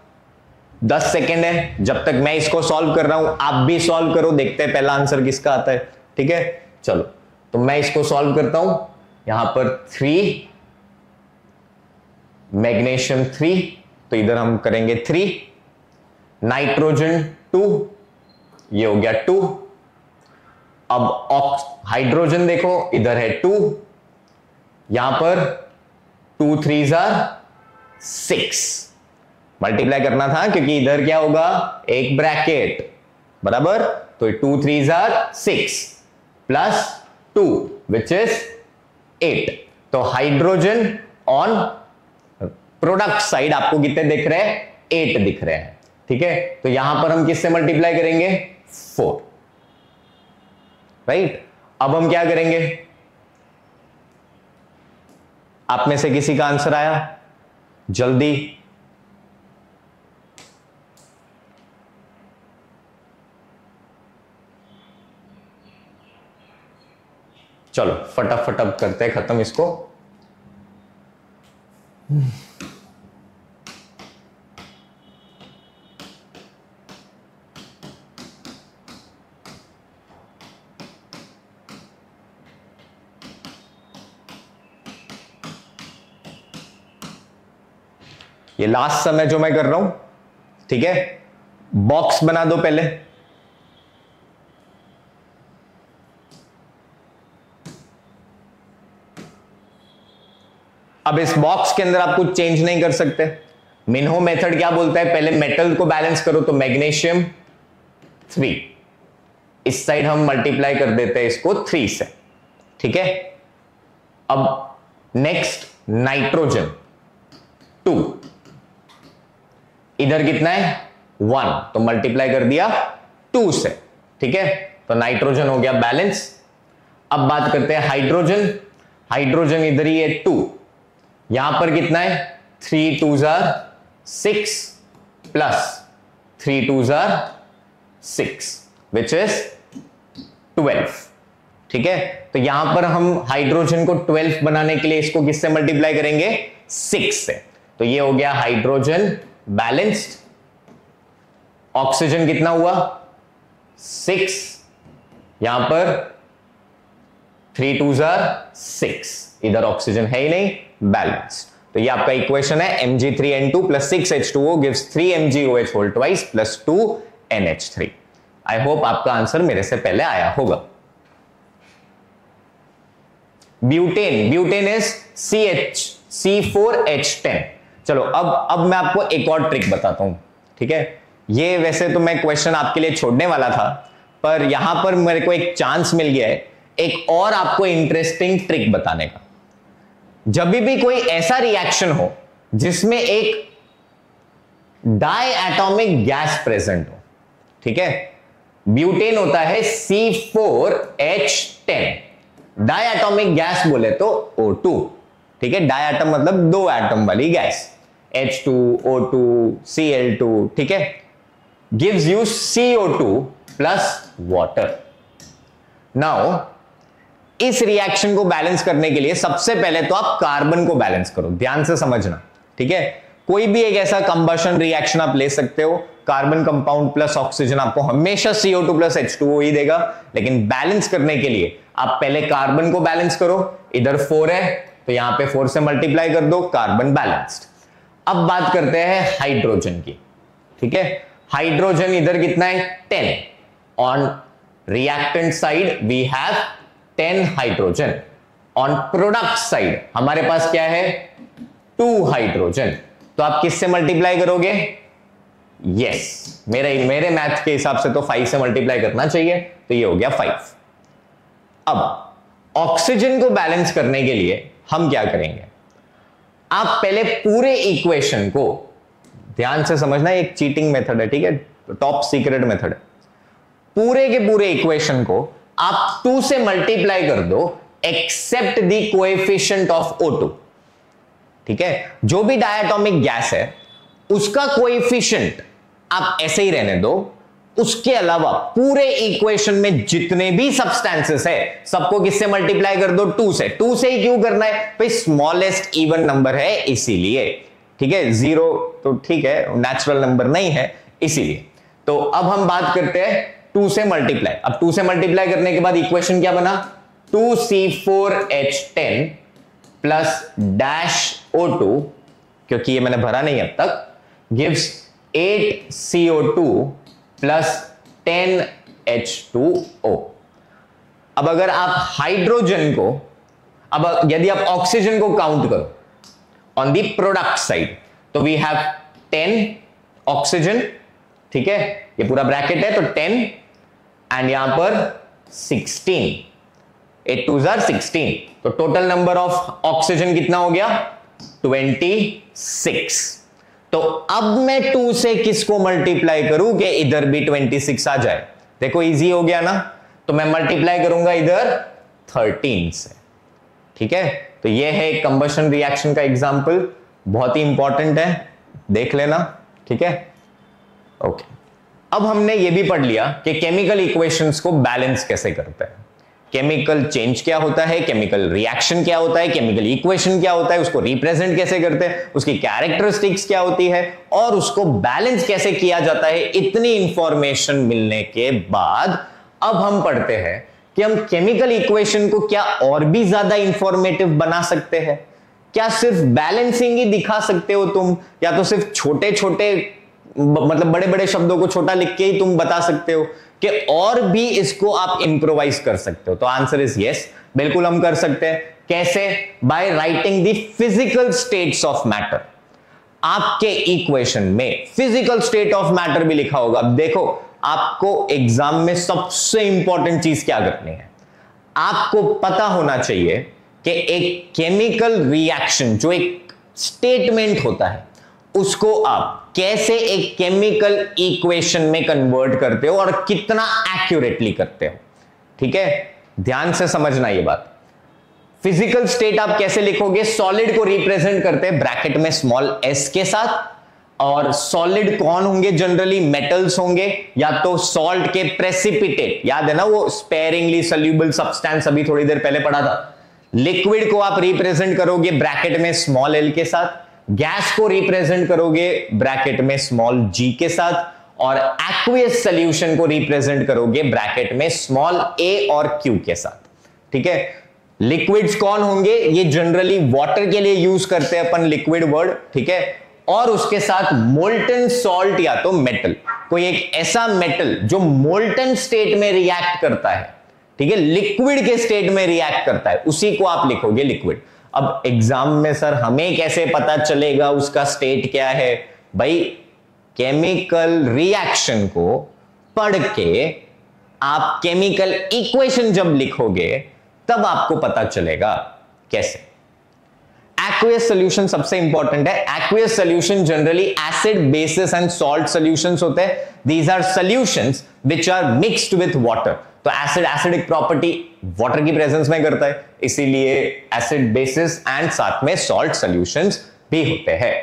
10 सेकेंड है, जब तक मैं इसको सॉल्व कर रहा हूं आप भी सॉल्व करो, देखते हैं पहला आंसर किसका आता है. ठीक है, चलो तो मैं इसको सॉल्व करता हूं. यहां पर 3 मैग्नीशियम 3, तो इधर हम करेंगे 3, नाइट्रोजन 2, ये हो गया 2. अब हाइड्रोजन देखो, इधर है 2, यहां पर 2 3s are 6. मल्टीप्लाई करना था क्योंकि इधर क्या होगा, एक ब्रैकेट, बराबर. तो 2 3s are 6 plus 2 which is 8. तो हाइड्रोजन ऑन प्रोडक्ट साइड आपको कितने दिख रहे हैं? 8 दिख रहे हैं. ठीक है, तो यहां पर हम किससे मल्टीप्लाई करेंगे? 4. राइट, अब हम क्या करेंगे? आप में से किसी का आंसर आया? जल्दी. चलो फटाफट अब करते हैं खत्म इसको. ये लास्ट समय जो मैं कर रहा हूं, ठीक है, बॉक्स बना दो पहले. अब इस बॉक्स के अंदर आप कुछ चेंज नहीं कर सकते. मिन्हो मेथड क्या बोलता है? पहले मेटल को बैलेंस करो, तो मैग्नीशियम 3, इस साइड हम मल्टीप्लाई कर देते हैं इसको 3 से. ठीक है, अब नेक्स्ट नाइट्रोजन 2, इधर कितना है? 1, तो मल्टीप्लाई कर दिया 2 से. ठीक है, तो नाइट्रोजन हो गया बैलेंस. अब बात करते हैं हाइड्रोजन. हाइड्रोजन इधर ही है 2, यहां पर कितना है? 3 2s are 6 plus 3 2s are 6 which is 12. ठीक है, तो यहां पर हम हाइड्रोजन को 12 बनाने के लिए इसको किससे मल्टीप्लाई करेंगे? 6 से. तो ये हो गया हाइड्रोजन बैलेंस्ड. ऑक्सीजन कितना हुआ? 6, यहां पर 3 2s are 6, इधर ऑक्सीजन है ही नहीं, बैलेंस्ड. तो ये आपका इक्वेशन है Mg3N2 plus 6H2O gives 3 MgOH whole twice plus 2 NH3. I hope आपका आंसर मेरे से पहले आया होगा. Butane, butane is C4H10. चलो अब मैं आपको एक और ट्रिक बताता हूं. ठीक है, ये वैसे तो मैं क्वेश्चन आपके लिए छोड़ने वाला था, पर यहां पर मेरे को एक चांस मिल गया है एक और आपको इंटरेस्टिंग ट्रिक बताने का. जब भी कोई ऐसा रिएक्शन हो जिसमें एक डाई एटॉमिक गैस प्रेजेंट हो, ठीक है, ब्यूटेन होता है C4H10. डाई एटॉमिक गैस बोले तो O2. ठीक है, डाई एटम मतलब 2 एटम वाली गैस, H2 O2 Cl2. ठीक है, gives you CO2 plus water. Now इस रिएक्शन को बैलेंस करने के लिए सबसे पहले तो आप कार्बन को बैलेंस करो. ध्यान से समझना. ठीक है, कोई भी एक ऐसा कंबशन रिएक्शन आप ले सकते हो, कार्बन कंपाउंड प्लस ऑक्सीजन आपको हमेशा CO2 प्लस H2O ही देगा, लेकिन बैलेंस करने के लिए आप पहले कार्बन को बैलेंस करो. इधर 4 है तो यहां पे 4 से मल्टीप्लाई कर दो, कार्बन बैलेंस्ड. अब बात करते हैं हाइड्रोजन की. ठीक है, हाइड्रोजन इधर कितना है? 10. On reactant side we have 10 hydrogen. On product side हमारे पास क्या है? 2 हाइड्रोजन. तो आप किससे मल्टीप्लाई करोगे? यस, मेरे मैथ के हिसाब से तो 5 से मल्टीप्लाई करना चाहिए, तो ये हो गया 5. अब ऑक्सीजन को बैलेंस करने के लिए हम क्या करेंगे? आप पहले पूरे इक्वेशन को ध्यान से समझना, एक चीटिंग मेथड है. ठीक है, टॉप सीक्रेट मेथड है. पूरे के पूरे इक्वेशन को आप 2 से मल्टीप्लाई कर दो accept the coefficient of O2. ठीक है, जो भी डायटोमिक गैस है उसका कोएफिशिएंट आप ऐसे ही रहने दो, उसके अलावा पूरे इक्वेशन में जितने भी सब्सटेंसेस है सबको किससे मल्टीप्लाई कर दो, 2 से। 2 से ही क्यों करना है भाई, स्मॉलेस्ट इवन नंबर है इसीलिए, ठीक है। 0 तो ठीक है नेचुरल नंबर नहीं है इसीलिए। तो अब हम बात करते हैं 2 से मल्टीप्लाई। अब 2 से मल्टीप्लाई करने के बाद इक्वेशन क्या बना, 2C4H10 प्लस डैश O2, क्योंकि ये मैंने भरा नहीं अब तक, गिव्स 8CO2 प्लस 10H2O। अब अगर आप हाइड्रोजन को, अब यदि आप ऑक्सीजन को काउंट करो ऑन द प्रोडक्ट साइड, तो वी हैव 10 ऑक्सीजन, ठीक है, ये पूरा ब्रैकेट है तो 10 एंड यहां पर 16, 8 2s are 16, तो टोटल नंबर ऑफ ऑक्सीजन कितना हो गया 26। तो अब मैं 2 से किसको मल्टीप्लाई करूं कि इधर भी 26 आ जाए, देखो इजी हो गया ना, तो मैं मल्टीप्लाई करूंगा इधर 13 से, ठीक है। तो ये है कंबशन रिएक्शन का एग्जांपल, बहुत ही इंपॉर्टेंट है, देख लेना, ठीक है। ओके, अब हमने ये भी पढ़ लिया कि केमिकल इक्वेशंस को बैलेंस कैसे करते हैं, केमिकल चेंज क्या होता है, केमिकल रिएक्शन क्या होता है, केमिकल इक्वेशन क्या होता है, उसको रिप्रेजेंट कैसे करते हैं, उसकी कैरेक्टरिस्टिक्स क्या होती है और उसको बैलेंस कैसे किया जाता है। इतनी इंफॉर्मेशन मिलने के बाद अब हम पढ़ते हैं कि हम केमिकल इक्वेशन को क्या और भी ज्यादा इंफॉर्मेटिव बना सकते हैं। क्या सिर्फ बैलेंसिंग ही दिखा सकते हो तुम, या तो सिर्फ छोटे छोटे मतलब बड़े बड़े शब्दों को छोटा लिख के ही तुम बता सकते हो, कि और भी इसको आप इंप्रोवाइज कर सकते हो। तो आंसर इज यस, बिल्कुल हम कर सकते हैं। कैसे? By writing the physical states of matter. आपके इक्वेशन में फिजिकल स्टेट ऑफ मैटर भी लिखा होगा। अब देखो, आपको एग्जाम में सबसे इंपॉर्टेंट चीज क्या करनी है, आपको पता होना चाहिए कि एक केमिकल रिएक्शन जो एक स्टेटमेंट होता है उसको आप कैसे एक केमिकल इक्वेशन में कन्वर्ट करते हो और कितना एक्यूरेटली करते हो, ठीक है। ध्यान से समझना ये बात। फिजिकल स्टेट आप कैसे लिखोगे, सॉलिड को रिप्रेजेंट करते हैं ब्रैकेट में स्मॉल s के साथ, और सॉलिड कौन होंगे, जनरली मेटल्स होंगे या तो सॉल्ट के प्रेसिपिटेट, याद है ना वो स्पेयरिंगली सोल्यूबल सब्सटेंस अभी थोड़ी देर पहले पढ़ा था। लिक्विड को आप रिप्रेजेंट करोगे ब्रैकेट में स्मॉल l के साथ, गैस को रिप्रेजेंट करोगे ब्रैकेट में स्मॉल g के साथ, और एक्वियस सॉल्यूशन को रिप्रेजेंट करोगे ब्रैकेट में स्मॉल a और q के साथ, ठीक है। लिक्विड्स कौन होंगे, ये जनरली वाटर के लिए यूज करते हैं अपन लिक्विड वर्ड, ठीक है। और उसके साथ मोल्टन सॉल्ट या तो मेटल, कोई एक ऐसा मेटल जो मोल्टन स्टेट में रिएक्ट करता है, ठीक है, लिक्विड के स्टेट में रिएक्ट करता है, उसी को आप लिखोगे लिक्विड। अब एग्जाम में सर हमें कैसे पता चलेगा उसका स्टेट क्या है, भाई केमिकल रिएक्शन को पढ़ के आप केमिकल इक्वेशन जब लिखोगे तब आपको पता चलेगा कैसे। एक्वियस सॉल्यूशन सबसे इंपॉर्टेंट है। Aqueous solution generally acid, bases and salt solutions होते हैं। These are solutions which are mixed with water. तो एसिड एसिडिक प्रॉपर्टी वाटर की प्रेजेंस में करता है, इसीलिए एसिड, बेसिस एंड साथ में सॉल्ट सॉल्यूशंस भी होते हैं।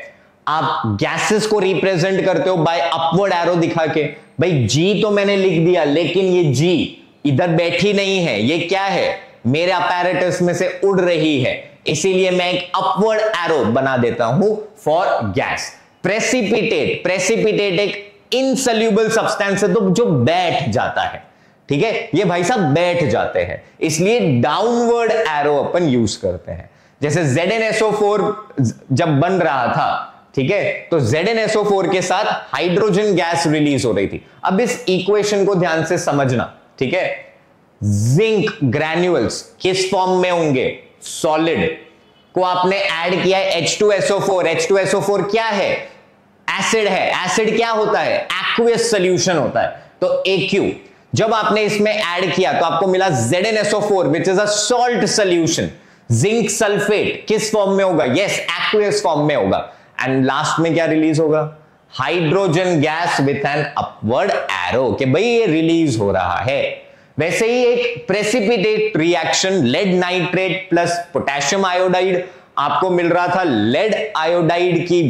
आप गैसेस को रिप्रेजेंट करते हो बाय अपवर्ड एरो दिखा के। भाई जी तो मैंने लिख दिया, लेकिन ये जी इधर बैठी नहीं है, ये क्या है, मेरे अपैरेटस में से उड़ रही है, इसीलिए मैं एक अपवर्ड एरो बना देता हूं फॉर गैस। प्रेसिपिटेट, प्रेसिपिटेट एक इनसोल्यूबल सब्सटेंस है तो जो बैठ जाता है, ठीक है, ये भाई साहब बैठ जाते हैं, इसलिए डाउनवर्ड एरो अपन यूज करते हैं। जैसे ZnSO4 जब बन रहा था, ठीक है, तो ZnSO4 के साथ हाइड्रोजन गैस रिलीज हो रही थी। अब इस इक्वेशन को ध्यान से समझना, ठीक है। जिंक ग्रैन्यूल्स किस फॉर्म में होंगे, सॉलिड को आपने ऐड किया है H2SO4। H2SO4 क्या है, एसिड है। एसिड क्या होता है, एक्वियस सॉल्यूशन होता है, तो AQ जब आपने इसमें ऐड किया तो आपको मिला ZnSO4 which is a salt solution. Zinc sulphate किस फॉर्म में होगा, यस एक्वियस फॉर्म में होगा। एंड लास्ट में क्या रिलीज होगा, hydrogen gas with an upward arrow, कि भाई ये रिलीज हो रहा है। वैसे ही एक precipitate reaction lead nitrate plus potassium iodide, आपको मिल रहा था लेड आयोडाइड की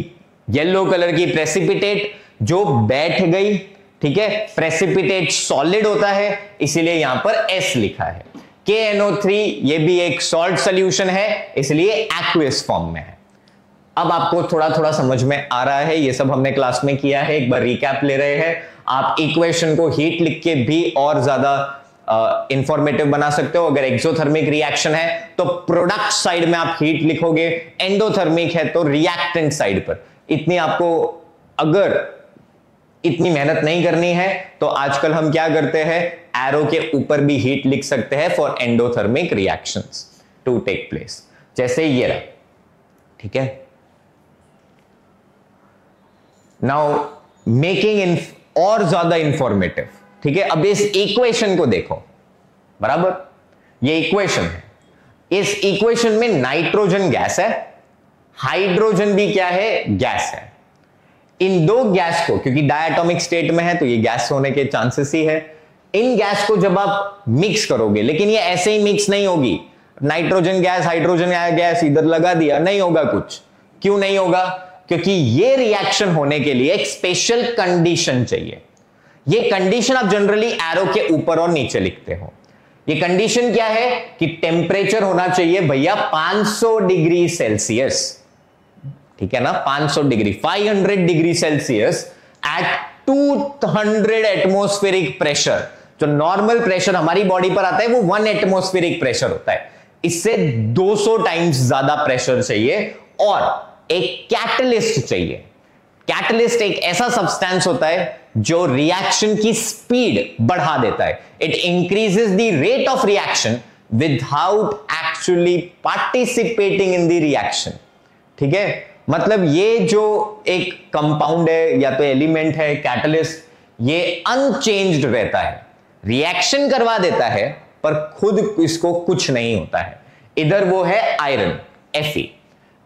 येलो कलर की प्रेसिपिटेट जो बैठ गई, ठीक है। प्रेसिपिटेट सॉलिड होता है, इसीलिए यहां पर S लिखा है। KNO3 ये भी एक सॉल्ट सॉल्यूशन है, इसलिए एक्वियस फॉर्म में है। अब आपको थोड़ा थोड़ा समझ में आ रहा है, ये सब हमने क्लास में किया है, एक बार रिकैप ले रहे हैं। आप इक्वेशन को हीट लिख के भी और ज्यादा इंफॉर्मेटिव बना सकते हो। अगर एक्सोथर्मिक रिएक्शन है तो प्रोडक्ट साइड में आप हीट लिखोगे, एंडोथर्मिक है तो रिएक्टेंट साइड पर। इतनी आपको अगर इतनी मेहनत नहीं करनी है तो आजकल हम क्या करते हैं, एरो के ऊपर भी हीट लिख सकते हैं for endothermic reactions to take place, जैसे ये रहा, ठीक है। नाउ मेकिंग और ज्यादा इंफॉर्मेटिव, ठीक है। अब इस इक्वेशन को देखो, बराबर, ये इक्वेशन है। इस इक्वेशन में नाइट्रोजन गैस है, हाइड्रोजन भी क्या है, गैस है। इन दो गैस को, क्योंकि डायटोमिक स्टेट में है तो ये गैस होने के चांसेस ही है, इन गैस को जब आप मिक्स करोगे, लेकिन ये ऐसे ही मिक्स नहीं होगी, नाइट्रोजन गैस हाइड्रोजन गैस इधर लगा दिया, नहीं होगा कुछ। क्यों नहीं होगा? क्योंकि ये रिएक्शन होने के लिए एक स्पेशल कंडीशन चाहिए। ये कंडीशन आप जनरली एरो के ऊपर और नीचे लिखते हो। ये कंडीशन क्या है कि टेम्परेचर होना चाहिए भैया 500 डिग्री सेल्सियस, ठीक है ना, 500 degree, 500 degree Celsius at 200 atmospheric pressure. जो नॉर्मल प्रेशर हमारी बॉडी पर आता है वो 1 एटमॉस्फेरिक प्रेशर होता है, इससे 200 टाइम्स ज्यादा प्रेशर चाहिए और एक कैटलिस्ट चाहिए। कैटलिस्ट एक ऐसा सब्सटेंस होता है जो रिएक्शन की स्पीड बढ़ा देता है। It increases the rate of reaction without actually participating in the reaction, ठीक है। मतलब ये जो एक कंपाउंड है या तो एलिमेंट है कैटलिस्ट, ये अनचेंज्ड रहता है, रिएक्शन करवा देता है पर खुद इसको कुछ नहीं होता है। इधर वो है आयरन Fe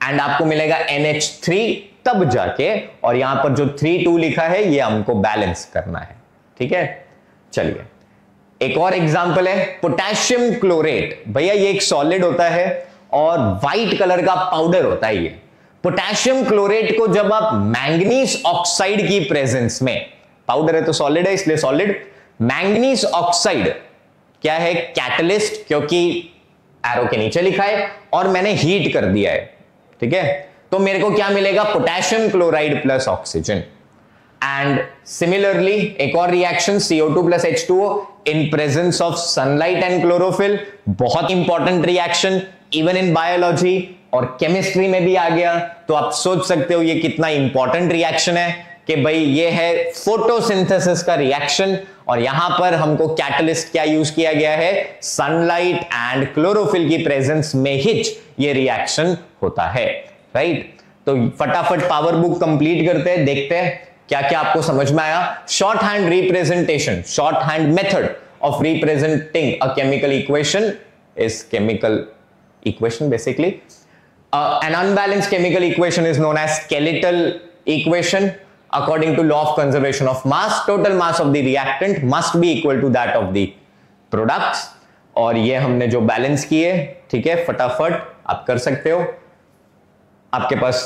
एंड आपको मिलेगा NH3 तब जाके, और यहां पर जो 3 2 लिखा है ये हमको बैलेंस करना है, ठीक है। चलिए एक और एग्जांपल है पोटेशियम क्लोरेट। भैया ये एक सॉलिड होता है और व्हाइट कलर का पाउडर होता है। ये पोटेशियम क्लोरेट को जब आप मैंगनीज ऑक्साइड की प्रेजेंस में, पाउडर है तो सॉलिड है इसलिए सॉलिड, मैंगनीज ऑक्साइड क्या है, कैटलिस्ट, क्योंकि एरो के नीचे लिखा है और मैंने हीट कर दिया है, ठीक है। तो मेरे को क्या मिलेगा, potassium chloride plus oxygen. And similarly एक और reaction CO2 plus H2O in presence of sunlight and chlorophyll, बहुत important reaction even in biology और केमिस्ट्री में भी आ गया। तो आप सोच सकते हो ये कितना इंपॉर्टेंट रिएक्शन है कि भाई ये है फोटोसिंथेसिस का रिएक्शन, और यहां पर हमको कैटलिस्ट क्या यूज किया गया है, सनलाइट एंड क्लोरोफिल की प्रेजेंस में ही ये रिएक्शन होता है, राइट। तो फटाफट पावर बुक कंप्लीट करते हैं, देखते हैं क्या क्या आपको समझ में आया। Short hand representation, short hand method of representing a chemical equation is chemical equation basically. An unbalanced chemical equation is known as skeletal equation. According to law of conservation of mass, total mass of the reactant must be equal to that of the products. और ये हमने जो balance किए, ठीक है, फटाफट आप कर सकते हो। आपके पास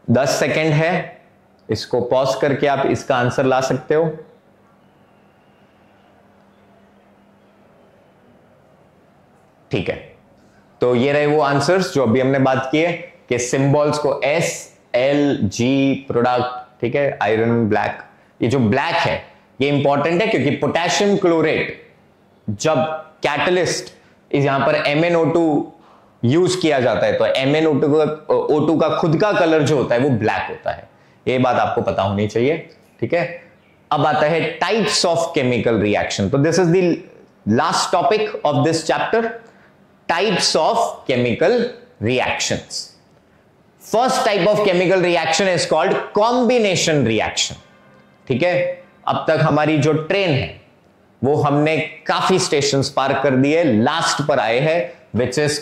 10 सेकेंड है, इसको पॉज करके आप इसका आंसर ला सकते हो। ठीक है, तो ये रहे वो आंसर्स जो अभी हमने बात किए कि सिंबल्स को S, L, G प्रोडक्ट, ठीक है, आयरन, ब्लैक। ये जो ब्लैक है ये इंपॉर्टेंट है क्योंकि पोटेशियम क्लोरेट जब कैटलिस्ट इस यहां पर MnO2 यूज किया जाता है तो MnO2 का खुद का कलर जो होता है वो ब्लैक होता है। ये बात आपको पता होनी चाहिए, ठीक है। अब आता है टाइप्स ऑफ केमिकल रिएक्शन। तो this is the last topic of this chapter, types of chemical reactions. First type of chemical reaction is called combination reaction, ठीक है। अब तक हमारी जो ट्रेन है वो हमने काफी स्टेशंस पार कर दिए, लास्ट पर आए हैं which is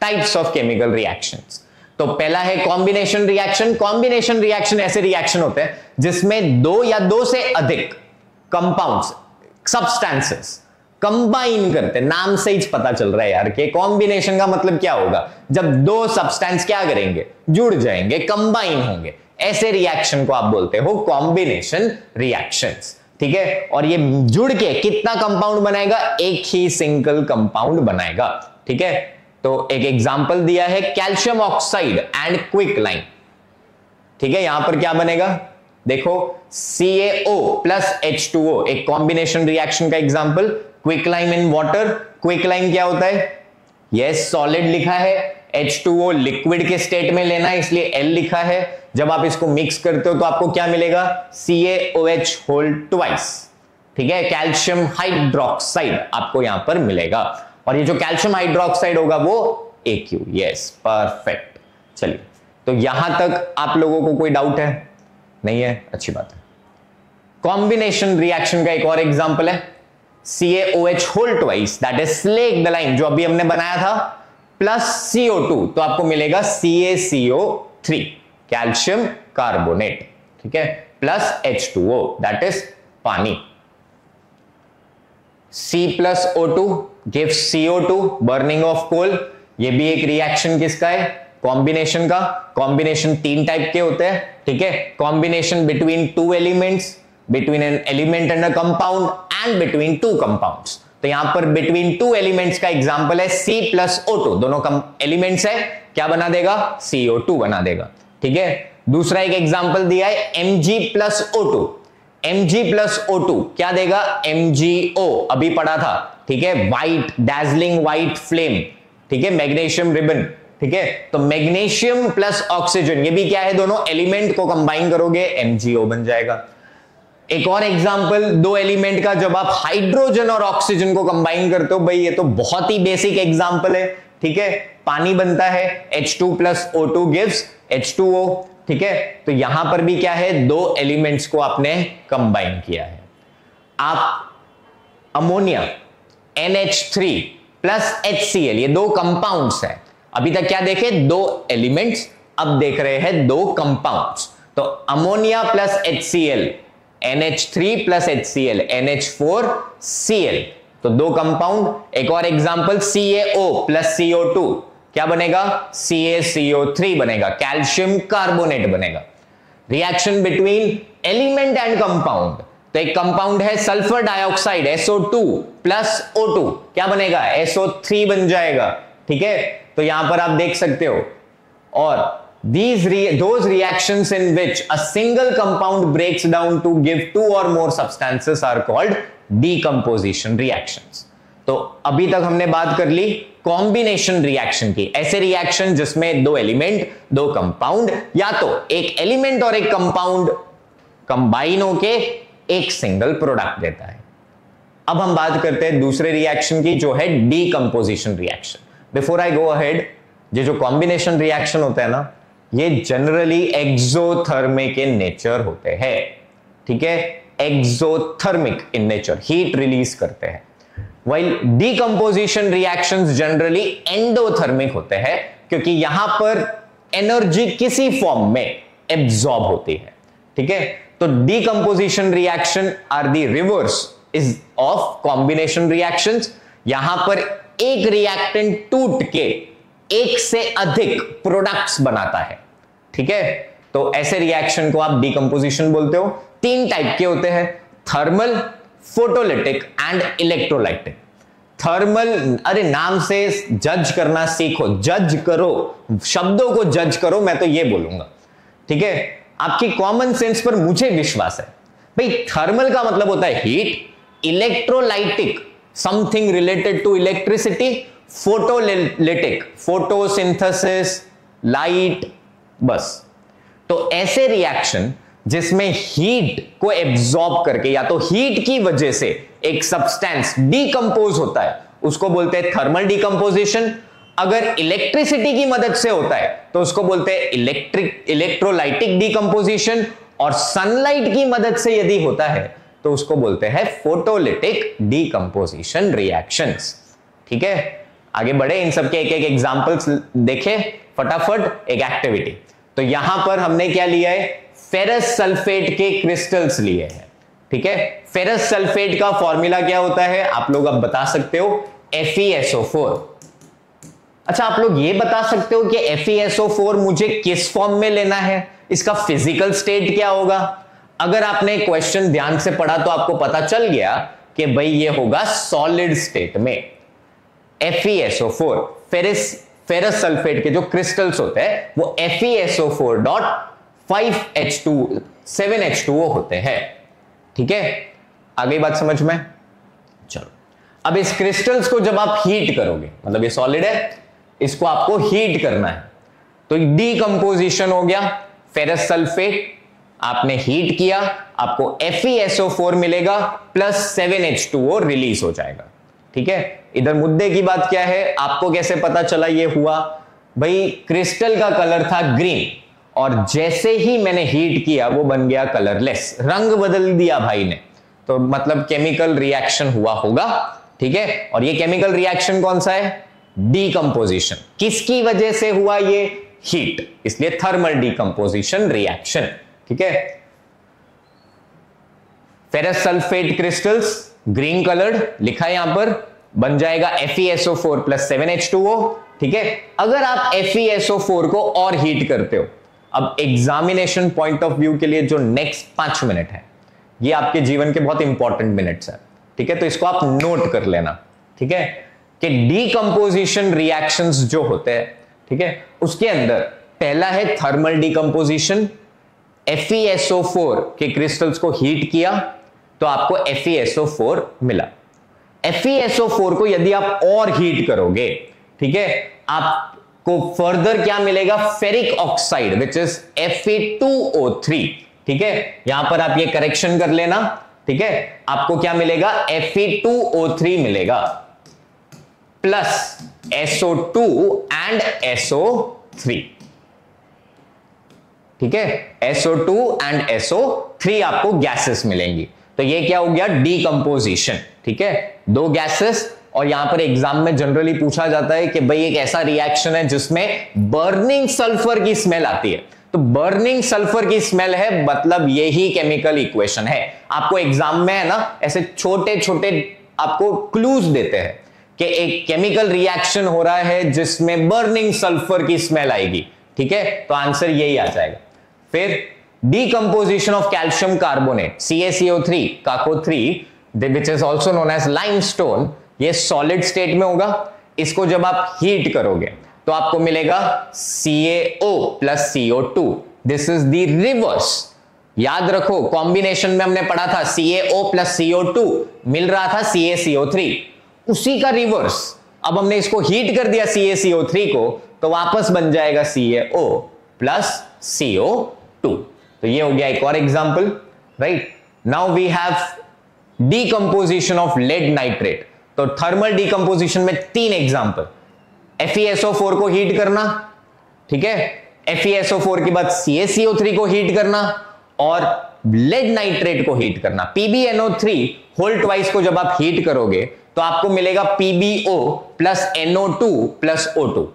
types of chemical reactions. तो पहला है कॉम्बिनेशन रिएक्शन। कॉम्बिनेशन रिएक्शन ऐसे रिएक्शन होते हैं जिसमें दो या दो से अधिक कंपाउंड्स, सब्सटेंसेस कंबाइन करते, नाम से ही पता चल रहा है यार कि कॉम्बिनेशन का मतलब क्या होगा, जब दो सब्सटेंस क्या करेंगे, जुड़ जाएंगे, कंबाइन होंगे, ऐसे रिएक्शन को आप बोलते हो कॉम्बिनेशन रिएक्शंस। ठीक है, और ये जुड़ के कितना कंपाउंड बनाएगा, एक ही सिंगल कंपाउंड बनाएगा। ठीक है, तो एक एग्जांपल दिया है कैल्शियम ऑक्साइड एंड क्विकलाइम। ठीक है, यहां पर क्या बनेगा, देखो CaO प्लस H2O, एक कॉम्बिनेशन रिएक्शन का example, quicklime in water. Quicklime क्या होता है, यस सॉलिड लिखा है, H2O लिक्विड के स्टेट में लेना है इसलिए L लिखा है। जब आप इसको मिक्स करते हो तो आपको क्या मिलेगा, CaOH होल ट्वाइस। ठीक है, कैल्शियम हाइड्रोक्साइड आपको यहां पर मिलेगा, और ये जो कैल्शियम हाइड्रोक्साइड होगा वो AQ। Yes perfect. चलिए, तो यहां तक आप लोगों को कोई डाउट है, नहीं है, अच्छी बात है। कॉम्बिनेशन रिएक्शन का एक और एग्जांपल है CaOH whole twice, that is slake the lime जो अभी हमने बनाया था, प्लस CO2, तो आपको मिलेगा CaCO3, कैल्शियम कार्बोनेट। ठीक है, प्लस H2O दैट इज पानी। C plus O2 gives CO2, burning of coal. ये भी एक रिएक्शन किसका है, कॉम्बिनेशन का। कॉम्बिनेशन तीन टाइप के होते हैं। ठीक है, combination between two elements, between an element and a compound, and between two compounds. तो यहां पर बिटवीन टू एलिमेंट्स का एग्जांपल है C प्लस O2, दोनों एलिमेंट्स है, क्या बना देगा, CO2 बना देगा। ठीक है, दूसरा एक एग्जांपल दिया है Mg plus O2। Mg plus O2 क्या देगा, MgO, अभी पढ़ा था। ठीक है, व्हाइट डैजलिंग व्हाइट फ्लेम। ठीक है, मैग्नीशियम रिबन। ठीक है, तो मैग्नीशियम प्लस ऑक्सीजन, ये भी क्या है, दोनों एलिमेंट को कंबाइन करोगे MgO बन जाएगा। एक और एग्जांपल, दो एलिमेंट का जब आप हाइड्रोजन और ऑक्सीजन को कंबाइन करते हो, भाई ये तो बहुत ही बेसिक एग्जांपल है। ठीक है, पानी बनता है, H2 plus O2 gives H2O। ठीक है, तो यहां पर भी क्या है, दो एलिमेंट्स को आपने कंबाइन किया है। आप अमोनिया NH3 प्लस HCl, ये दो कंपाउंड्स हैं। अभी तक क्या देखे, दो एलिमेंट्स, अब देख रहे हैं दो कंपाउंड्स। तो ammonia plus HCl, NH3 plus HCl, NH4Cl, तो दो कंपाउंड। एक और एग्जांपल CaO प्लस CO2, क्या बनेगा, CaCO3 बनेगा, कैल्शियम कार्बोनेट बनेगा। Reaction between element and compound, तो एक कंपाउंड है sulphur dioxide SO2 plus O2, क्या बनेगा, SO3 बन जाएगा। ठीक है, तो यहां पर आप देख सकते हो। और those reactions in which a single compound breaks down to give two or more substances are called decomposition reactions। तो अभी तक हमने बात कर ली कॉम्बिनेशन रिएक्शन की, ऐसे रिएक्शन जिसमें दो एलिमेंट, दो कंपाउंड, या तो एक एलिमेंट और एक कंपाउंड कंबाइन होके एक सिंगल प्रोडक्ट देता है। अब हम बात करते हैं दूसरे रिएक्शन की, जो है decomposition reaction. Before I go ahead, ये जो कॉम्बिनेशन रिएक्शन होता है ना, ये जनरली एक्सोथर्मिक इन नेचर होते हैं। ठीक है, exothermic in nature, heat release करते हैं। While decomposition reactions generally endothermic होते हैं, क्योंकि यहां पर एनर्जी किसी फॉर्म में एब्जॉर्ब होती है। ठीक है, तो decomposition reaction are the reverse is of combination reactions. यहां पर एक रिएक्टेंट टूट के एक से अधिक प्रोडक्ट्स बनाता है। ठीक है, तो ऐसे रिएक्शन को आप डीकंपोजिशन बोलते हो। तीन टाइप के होते हैं, thermal, photolytic and electrolytic. Thermal, अरे नाम से जज करना सीखो, जज करो, शब्दों को जज करो, मैं तो ये बोलूंगा। ठीक है, आपकी कॉमन सेंस पर मुझे विश्वास है। भाई थर्मल का मतलब होता है heat, electrolytic something related to electricity, photolytic photosynthesis, light, बस। तो ऐसे रिएक्शन जिसमें हीट को एब्जॉर्ब करके या तो हीट की वजह से एक सब्सटेंस डीकंपोज होता है, उसको बोलते हैं थर्मल डीकंपोजिशन। अगर इलेक्ट्रिसिटी की मदद से होता है तो उसको बोलते हैं इलेक्ट्रोलाइटिक डीकंपोजिशन, और सनलाइट की मदद से यदि होता है तो उसको बोलते हैं फोटोलिटिक डीकंपोजिशन रिएक्शंस। ठीक है, आगे बढ़े, इन सबके एक एक एग्जांपल्स देखे फटाफट। एक एक्टिविटी, तो यहां पर हमने क्या लिया है, फेरस सल्फेट के क्रिस्टल्स लिए हैं। ठीक है। फेरस सल्फेट का फॉर्मूला क्या होता है आप लोग अब बता सकते हो, FeSO4। अच्छा, आप लोग ये बता सकते हो कि FeSO4 मुझे किस फॉर्म में लेना है, इसका फिजिकल स्टेट क्या होगा? अगर आपने क्वेश्चन ध्यान से पढ़ा तो आपको पता चल गया कि भाई ये होगा सॉलिड स्टेट में। FeSO4 फेरस सल्फेट के जो क्रिस्टल्स होते हैं वो FeSO4.5H2 7H2O होते हैं, ठीक है। आगे बात समझ में? चलो, अब इस क्रिस्टल्स को जब आप हीट करोगे, मतलब ये सॉलिड है, इसको आपको हीट करना है, तो डीकंपोजिशन हो गया। फेरस सल्फेट आपने हीट किया, आपको FeSO4 मिलेगा प्लस 7H2O रिलीज हो जाएगा, ठीक है। इधर मुद्दे की बात क्या है, आपको कैसे पता चला ये हुआ? भाई क्रिस्टल का कलर था ग्रीन और जैसे ही मैंने हीट किया वो बन गया कलरलेस, रंग बदल दिया भाई ने, तो मतलब केमिकल रिएक्शन हुआ होगा, ठीक है। और ये केमिकल रिएक्शन कौन सा है? डीकंपोजिशन। किसकी वजह से हुआ ये? हीट, इसलिए थर्मल डीकंपोजिशन रिएक्शन, ठीक है। Ferrous sulphate crystals green coloured लिखा है यहां पर, बन जाएगा FeSO4 प्लस 7H2O, ठीक है। अगर आप FeSO4 को और हीट करते हो, अब एग्जामिनेशन पॉइंट ऑफ व्यू के लिए जो नेक्स्ट 5 मिनट है ये आपके जीवन के बहुत इंपॉर्टेंट मिनट्स है, ठीक है। तो इसको आप नोट कर लेना, ठीक है, कि डीकंपोजिशन रिएक्शंस जो होते हैं, ठीक है, उसके अंदर पहला है थर्मल डीकंपोजिशन। FeSO4 के क्रिस्टल्स को हीट किया तो आपको FeSO4 मिला। FeSO4 को यदि आप और हीट करोगे, ठीक है, आपको फर्दर क्या मिलेगा? Ferric oxide which is Fe2O3, ठीक है। यहां पर आप ये करेक्शन कर लेना, ठीक है। आपको क्या मिलेगा? Fe2O3 मिलेगा प्लस SO2 एंड SO3, ठीक है। SO2 एंड SO3 आपको गैसेस मिलेंगी, तो ये क्या हो गया? डीकंपोजिशन, ठीक है। दो गैसेस, और यहां पर एग्जाम में जनरली पूछा जाता है कि भाई एक ऐसा रिएक्शन है जिसमें बर्निंग सल्फर की स्मेल आती है, तो बर्निंग सल्फर की स्मेल है, मतलब यही केमिकल इक्वेशन है। आपको एग्जाम में है ना ऐसे छोटे छोटे आपको क्लूज देते हैं कि एक केमिकल रिएक्शन हो रहा है जिसमें बर्निंग सल्फर की स्मेल आएगी, ठीक है, तो आंसर यही आ जाएगा। फिर decomposition of calcium carbonate CaCO3 CaCO3 which is also known as limestone, ये सॉलिड स्टेट में होगा। इसको जब आप हीट करोगे तो आपको मिलेगा CaO plus CO2, this is the reverse. याद रखो कॉम्बिनेशन में हमने पढ़ा था CaO प्लस CO2 मिल रहा था CaCO3, उसी का रिवर्स। अब हमने इसको हीट कर दिया CaCO3 को, तो वापस बन जाएगा CaO प्लस CO2। तो ये हो गया एक और example, right. Now we have decomposition of lead nitrate. तो थर्मल डीकंपोजिशन में 3 एग्जांपल, FeSO4 को हीट करना, ठीक है, FeSO4 के बाद CaCO3 को हीट करना और लेड नाइट्रेट को हीट करना। PbNO3 होल ट्वाइस को जब आप हीट करोगे तो आपको मिलेगा PbO plus NO2 plus O2।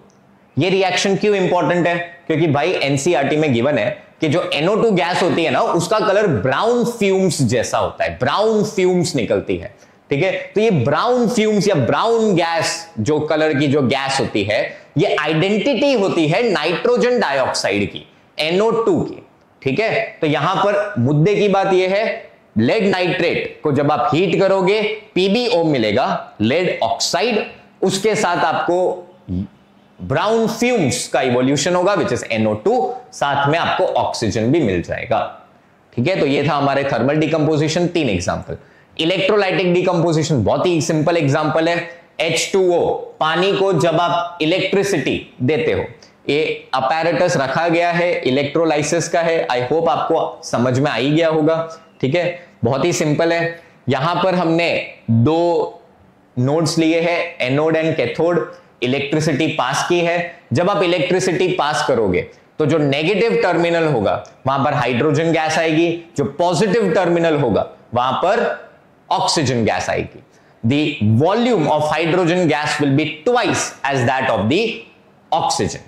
ये रिएक्शन क्यों इंपॉर्टेंट है? क्योंकि भाई एनसीईआरटी में गिवन है कि जो NO2 गैस होती है ना उसका कलर ब्राउन फ्यूम्स जैसा होता है, ब्राउन फ्यूम्स निकलती है, ठीक है। तो ये ब्राउन फ्यूम्स या ब्राउन गैस जो कलर की जो गैस होती है, ये आइडेंटिटी होती है नाइट्रोजन डाइऑक्साइड की, NO2 की, ठीक है। तो यहां पर मुद्दे की बात यह है, लेड नाइट्रेट को जब आप हीट करोगे PbO मिलेगा, लेड ऑक्साइड, उसके साथ आपको ब्राउन फ्यूम्स का इवोल्यूशन होगा विच इज NO2, साथ में आपको ऑक्सीजन भी मिल जाएगा, ठीक है। तो ये था हमारे थर्मल डिकंपोजिशन 3 एग्जांपल। इलेक्ट्रोलाइटिक डिकंपोजिशन बहुत ही सिंपल एग्जांपल है, H2O, पानी को जब आप इलेक्ट्रिसिटी देते हो, ये अपैरेटस रखा गया है, इलेक्ट्रोलाइसिस का है, आई होप आपको समझ में आ ही गया होगा, ठीक है। बहुत ही सिंपल है। यहां पर हमने 2 नोड्स लिए हैं, anode and cathode, electricity pass की है। जब आप इलेक्ट्रिसिटी पास करोगे तो जो नेगेटिव टर्मिनल होगा वहां पर हाइड्रोजन गैस आएगी, जो पॉजिटिव टर्मिनल होगा वहां पर ऑक्सीजन गैस आएगी। The volume of hydrogen gas will be twice as that of the oxygen,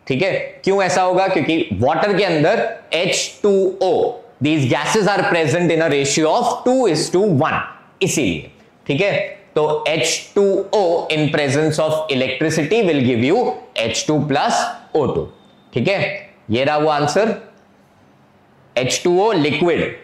ठीक है। क्यों ऐसा होगा? क्योंकि वाटर के अंदर H2O these gases are present in a ratio of 2:1, इसीलिए। ठीक है, तो H2O in presence of electricity will give you H2 plus O2। ठीक है, ये रहा वो आंसर। H2O लिक्विड,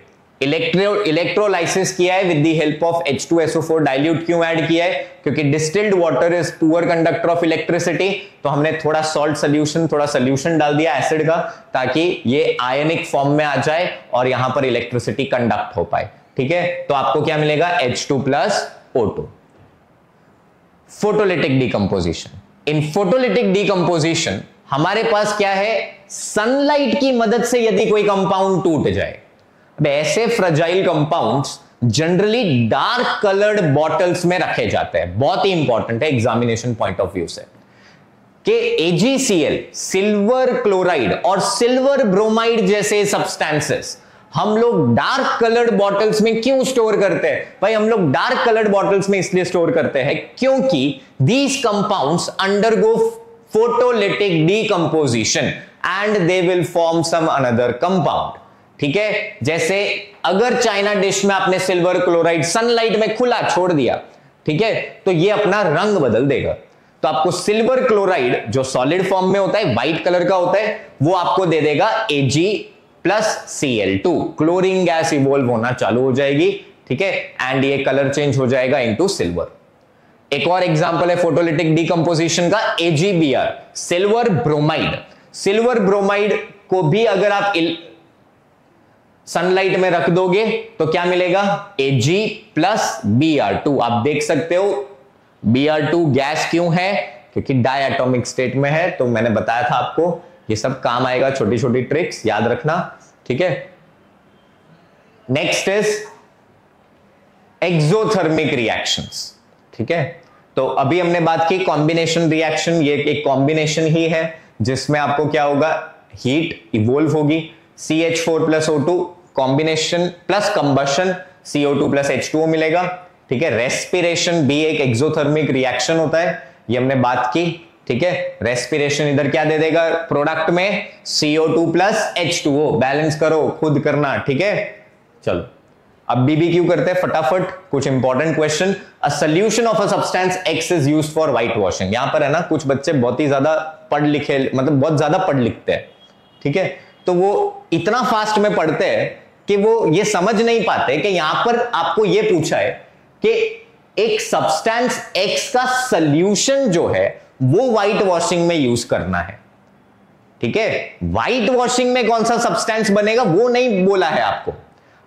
इलेक्ट्रोलाइसिस किया है with the help of H2SO4 dilute क्यों ऐड किया है? क्योंकि distilled water is poor conductor of electricity, तो हमने थोड़ा सॉल्ट सोल्यूशन, थोड़ा सोल्यूशन डाल दिया एसिड का, ताकि ये आयनिक फॉर्म में आ जाए और यहां पर इलेक्ट्रिसिटी कंडक्ट हो पाए। ठीक है, तो आपको क्या मिलेगा? H2 plus O2। Photolytic decomposition, in photolytic decomposition हमारे पास क्या है? सनलाइट की मदद से यदि कोई कंपाउंड टूट जाए, अब ऐसे fragile compounds generally dark coloured bottles में रखे जाते हैं। बहुत ही इंपॉर्टेंट है एग्जामिनेशन पॉइंट ऑफ व्यू से कि AgCl, सिल्वर क्लोराइड और सिल्वर ब्रोमाइड जैसे सब्सटेंसेस हम लोग डार्क कलर्ड बॉटल्स में क्यों स्टोर करते हैं? भाई हम लोग डार्क कलर्ड बॉटल्स में इसलिए स्टोर करते हैं क्योंकि these compounds undergo photolytic decomposition and they will form some another compound। ठीक है, जैसे अगर चाइना डिश में आपने सिल्वर क्लोराइड सनलाइट में खुला छोड़ दिया, ठीक है, तो ये अपना रंग बदल देगा। तो आपको सिल्वर क्लोराइड जो सॉलिड फॉर्म में होता है, व्हाइट कलर का होता है, वो आपको दे देगा Ag+Cl2, क्लोरीन गैस इवॉल्व होना चालू हो जाएगी। ठीक है, एंड ये कलर चेंज हो जाएगा इनटू सिल्वर। एक और एग्जांपल है फोटोलिटिक डिकम्पोजिशन का, AgBr, silver bromide. Silver bromide को भी अगर आप सनलाइट में रख दोगे तो क्या मिलेगा? Ag+Br2। आप देख सकते हो Br2 गैस क्यों है? क्योंकि डायटोमिक स्टेट में है। तो मैंने बताया था आपको, ये सब काम आएगा, छोटी छोटी ट्रिक्स याद रखना। ठीक है, नेक्स्ट इज एक्सोथर्मिक रिएक्शंस। ठीक है, तो अभी हमने बात की कॉम्बिनेशन रिएक्शन, ये एक कॉम्बिनेशन ही है जिसमें आपको क्या होगा? हीट इवोल्व होगी, CH4 plus O2 combination plus combustion CO2 plus H2O मिलेगा। ठीक है, रेस्पिरेशन भी एक एक्सोथर्मिक रिएक्शन होता है, ये हमने बात की। ठीक है, रेस्पिरेशन इधर क्या दे देगा प्रोडक्ट में? CO2 plus H2O। बैलेंस करो, खुद करना। ठीक है, चलो अब बीबी क्यों करते हैं फटाफट, कुछ important question. A solution of a substance X is used for white washing. यहां पर है ना, कुछ बच्चे बहुत ही ज्यादा पढ़ लिखे, मतलब बहुत ज्यादा पढ़ लिखते हैं। ठीक है, तो वो इतना फास्ट में पढ़ते हैं कि वो ये समझ नहीं पाते कि यहां पर आपको ये पूछा है कि एक सब्सटेंस X का सोल्यूशन जो है वो व्हाइट वॉशिंग में यूज करना है। ठीक है, व्हाइट वॉशिंग में कौन सा सब्सटेंस बनेगा वो नहीं बोला है आपको।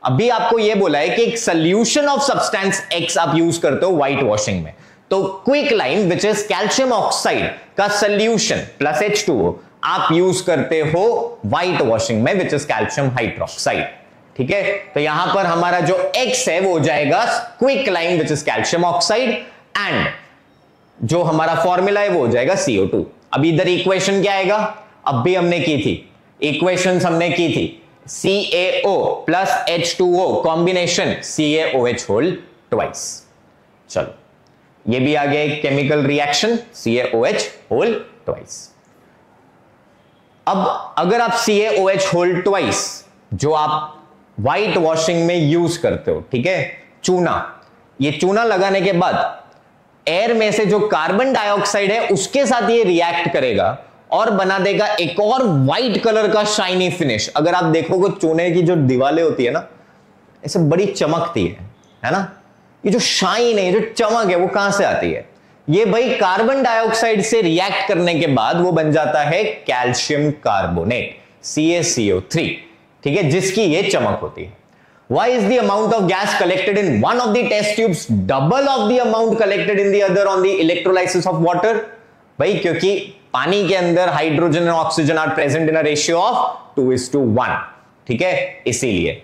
अभी आपको यह बोला है कि एक सोल्यूशन ऑफ सब्सटेंस X आप यूज करते हो व्हाइट वॉशिंग में। तो quick lime which is calcium oxide का सोल्यूशन प्लस H2O आप यूज करते हो व्हाइट वॉशिंग में, विच इज कैल्शियम हाइड्रोक्साइड। ठीक है, तो यहां पर हमारा जो X है वो हो जाएगा quick lime which is calcium oxide, and जो हमारा फॉर्मूला है वो हो जाएगा CO2। अब इधर इक्वेशन क्या आएगा? अब भी हमने की थी इक्वेशंस, हमने की थी CaO plus H2O combination CaOH whole twice. चलो ये भी आ गया एक chemical reaction CaOH whole twice. अब अगर आप CaOH होल ट्वाइस जो आप व्हाइट वॉशिंग में यूज करते हो, ठीक है, चूना, ये चूना लगाने के बाद एयर में से जो कार्बन डाइऑक्साइड है उसके साथ ये रिएक्ट करेगा और बना देगा एक और व्हाइट कलर का शाइनी फिनिश। अगर आप देखोगे चूने की जो दीवारें होती है ना, ऐसे बड़ी चमकती है ना। ये जो शाइन है, जो चमक है, वो कहां से आती है? ये भाई कार्बन डाइऑक्साइड से रिएक्ट करने के बाद वो बन जाता है कैल्शियम कार्बोनेट CaCO3, ठीक है, जिसकी ये चमक होती है। Why is the amount of gas collected in one of the test tubes double of the amount collected in the other on the electrolysis of water? भाई क्योंकि पानी के अंदर हाइड्रोजन और oxygen are present in a ratio of 2:1, ठीक है, इसीलिए।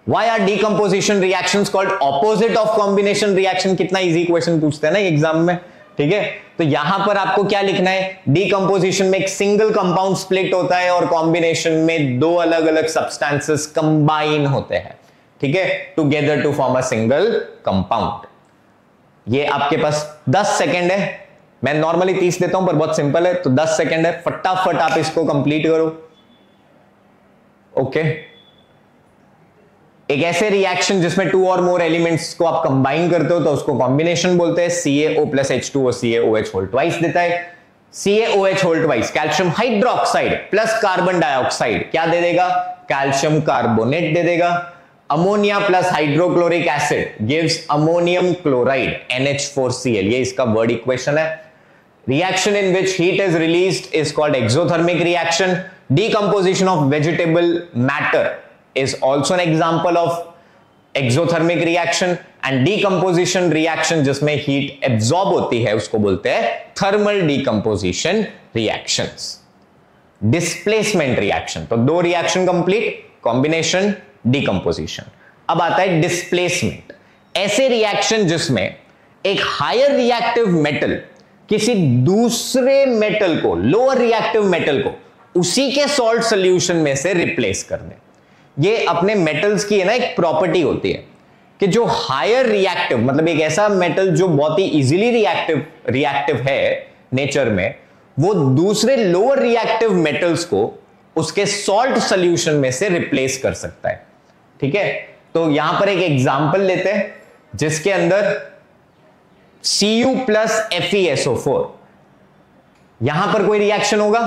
Why are decomposition reactions called opposite of combination reaction? कितना इजी क्वेश्चन पूछते हैं ना एग्जाम में, ठीक है। तो यहां पर आपको क्या लिखना है? डिकम्पोजिशन में एक सिंगल कंपाउंड स्प्लिट होता है और कॉम्बिनेशन में दो अलग अलग सब्सटेंसेस कंबाइन होते हैं, ठीक है, together to form a single compound. ये आपके पास 10 सेकेंड है, मैं नॉर्मली 30 देता हूं पर बहुत सिंपल है, तो 10 सेकेंड है, फटाफट आप इसको कंप्लीट करो। ओके, एक ऐसे रिएक्शन जिसमें 2 और मोर एलिमेंट्स को आप कंबाइन करते हो तो उसको कॉम्बिनेशन बोलते हैं। CaO plus H2O CaOH whole twice देता है। CaOH whole twice calcium hydroxide plus carbon dioxide क्या दे देगा? कैल्शियम कार्बोनेट दे देगा। Ammonia plus hydrochloric acid gives ammonium chloride NH4Cl, ये इसका वर्ड इक्वेशन है। Reaction in which heat is released is called exothermic reaction. Decomposition of vegetable matter is also an example of exothermic reaction, and decomposition reaction जिसमें heat absorb होती है उसको बोलते हैं thermal decomposition reactions. Displacement reaction, तो 2 reaction complete, combination, decomposition. अब आता है displacement, ऐसे reaction जिसमें एक higher reactive metal किसी दूसरे मेटल को, लोअर रिएक्टिव मेटल को उसी के सॉल्ट सॉल्यूशन में से रिप्लेस कर दे। ये अपने मेटल्स की है ना एक प्रॉपर्टी होती है कि जो हायर रिएक्टिव, मतलब एक ऐसा मेटल जो बहुत ही इजीली रिएक्टिव है नेचर में, वो दूसरे लोअर रिएक्टिव मेटल्स को उसके सॉल्ट सॉल्यूशन में से रिप्लेस कर सकता है। ठीक है, तो यहां पर एक एग्जांपल लेते हैं जिसके अंदर Cu प्लस FeSO4, यहां पर कोई रिएक्शन होगा?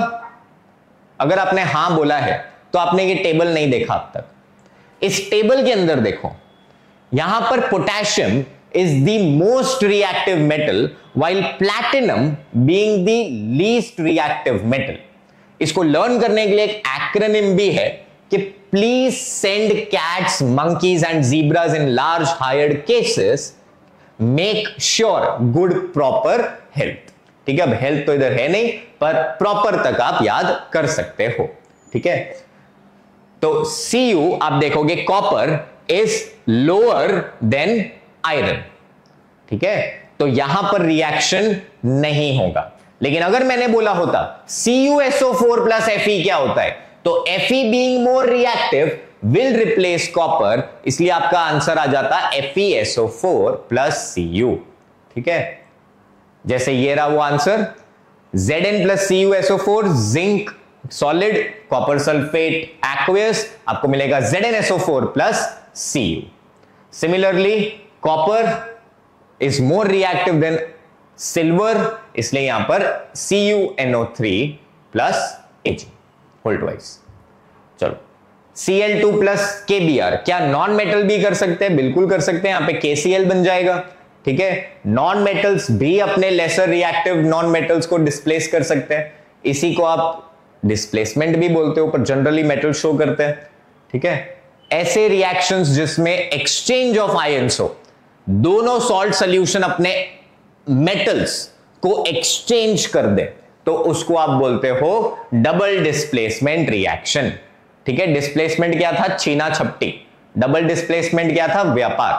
अगर आपने हां बोला है तो आपने ये टेबल नहीं देखा अब तक। इस टेबल के अंदर देखो, यहां पर potassium is the most reactive metal while platinum being the least reactive metal. इसको लर्न करने के लिए एक एक्रोनिम भी है कि please send cats, monkeys and zebras in large hired cases, make sure good proper health. ठीक है, अब हेल्थ तो इधर है नहीं, पर प्रॉपर तक आप याद कर सकते हो। ठीक है, तो Cu आप देखोगे copper is lower than iron. ठीक है, तो यहां पर रिएक्शन नहीं होगा। लेकिन अगर मैंने बोला होता CuSO4 प्लस Fe क्या होता है, तो Fe being more reactive will replace copper, इसलिए आपका आंसर आ जाता FeSO4 प्लस Cu। ठीक है, जैसे ये रहा वो answer, Zn plus CuSO4 zinc solid, copper sulphate aqueous, आपको मिलेगा ZnSO4 plus Cu। Similarly copper is more reactive than silver, इसलिए यहां पर CuNO3 plus Ag whole twice. चलो, Cl2 प्लस KBr क्या नॉन मेटल भी कर सकते हैं? बिल्कुल कर सकते हैं, यहां पे KCl बन जाएगा। ठीक है, नॉन मेटल्स भी अपने लेसर रिएक्टिव नॉन मेटल्स को डिस्प्लेस कर सकते हैं, इसी को आप डिस्प्लेसमेंट भी बोलते हो, पर जनरली मेटल शो करते हैं। ठीक है, ऐसे रिएक्शंस जिसमें एक्सचेंज ऑफ आयंस हो, दोनों सॉल्ट सॉल्यूशन अपने मेटल्स को एक्सचेंज कर दे, तो उसको आप बोलते हो डबल डिस्प्लेसमेंट रिएक्शन। ठीक है, डिस्प्लेसमेंट क्या था? छीना झपटी। डबल डिस्प्लेसमेंट क्या था? व्यापार।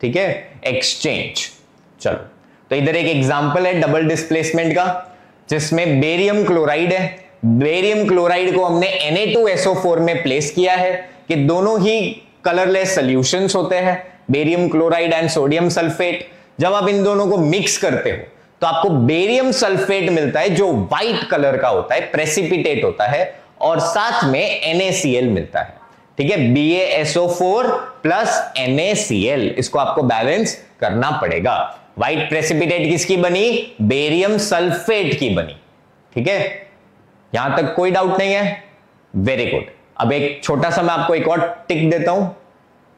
ठीक है, एक्सचेंज। चलो, तो इधर एक एग्जांपल है डबल डिस्प्लेसमेंट का, जिसमें बेरियम क्लोराइड है। बेरियम क्लोराइड को हमने Na2SO4 में प्लेस किया है कि दोनों ही कलरलेस सॉल्यूशंस होते हैं, barium chloride and sodium sulphate. जब आप इन दोनों को मिक्स करते हो तो आपको बेरियम सल्फेट मिलता है जो व्हाइट कलर का होता है, प्रेसिपिटेट होता है, और साथ में NaCl मिलता है। ठीक है, BaSO4 प्लस NaCl, इसको आपको बैलेंस करना पड़ेगा। व्हाइट प्रेसिपिटेट किसकी बनी? बेरियम सल्फेट की बनी। ठीक है, यहां तक कोई डाउट नहीं है? Very good. अब एक छोटा सा मैं आपको एक और टिप देता हूं।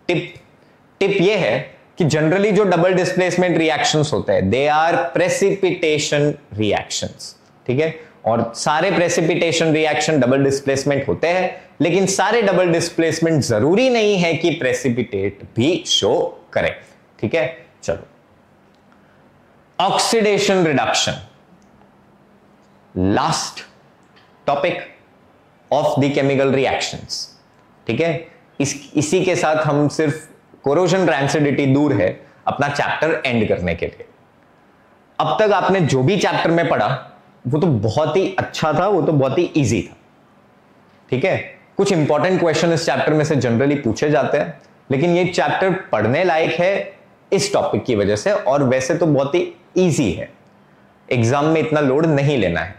टिप ये है कि जनरली जो डबल डिस्प्लेसमेंट रिएक्शंस होते हैं, दे आर प्रेसिपिटेशन रिएक्शंस। ठीक है, और सारे प्रेसिपिटेशन रिएक्शन डबल डिस्प्लेसमेंट होते हैं, लेकिन सारे डबल डिस्प्लेसमेंट जरूरी नहीं है कि प्रेसिपिटेट भी शो करें। ठीक है, चलो, oxidation reduction, last topic of the chemical reactions. ठीक है, इसी के साथ हम सिर्फ कोरोजन रैंसिडिटी दूर है अपना चैप्टर एंड करने के लिए। अब तक आपने जो भी चैप्टर में पढ़ा वो तो बहुत ही अच्छा था, वो तो बहुत ही इजी था। ठीक है, कुछ इंपॉर्टेंट क्वेश्चन इस चैप्टर में से जनरली पूछे जाते हैं, लेकिन ये चैप्टर पढ़ने लायक है इस टॉपिक की वजह से, और वैसे तो बहुत ही इजी है, एग्जाम में इतना लोड नहीं लेना है।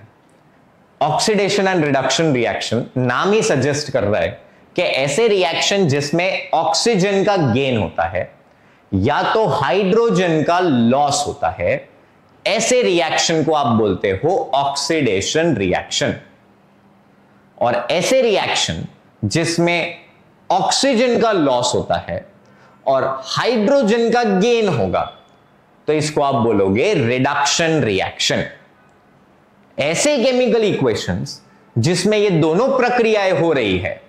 ऑक्सीडेशन एंड रिडक्शन रिएक्शन नाम ही सजेस्ट कर रहा है कि ऐसे रिएक्शन जिसमें ऑक्सीजन का गेन होता है या तो हाइड्रोजन का लॉस होता है, ऐसे रिएक्शन को आप बोलते हो ऑक्सीडेशन रिएक्शन। और ऐसे रिएक्शन जिसमें ऑक्सीजन का लॉस होता है और हाइड्रोजन का गेन होगा, तो इसको आप बोलोगे रिडक्शन रिएक्शन। ऐसे केमिकल इक्वेशंस जिसमें ये दोनों प्रक्रियाएं हो रही है,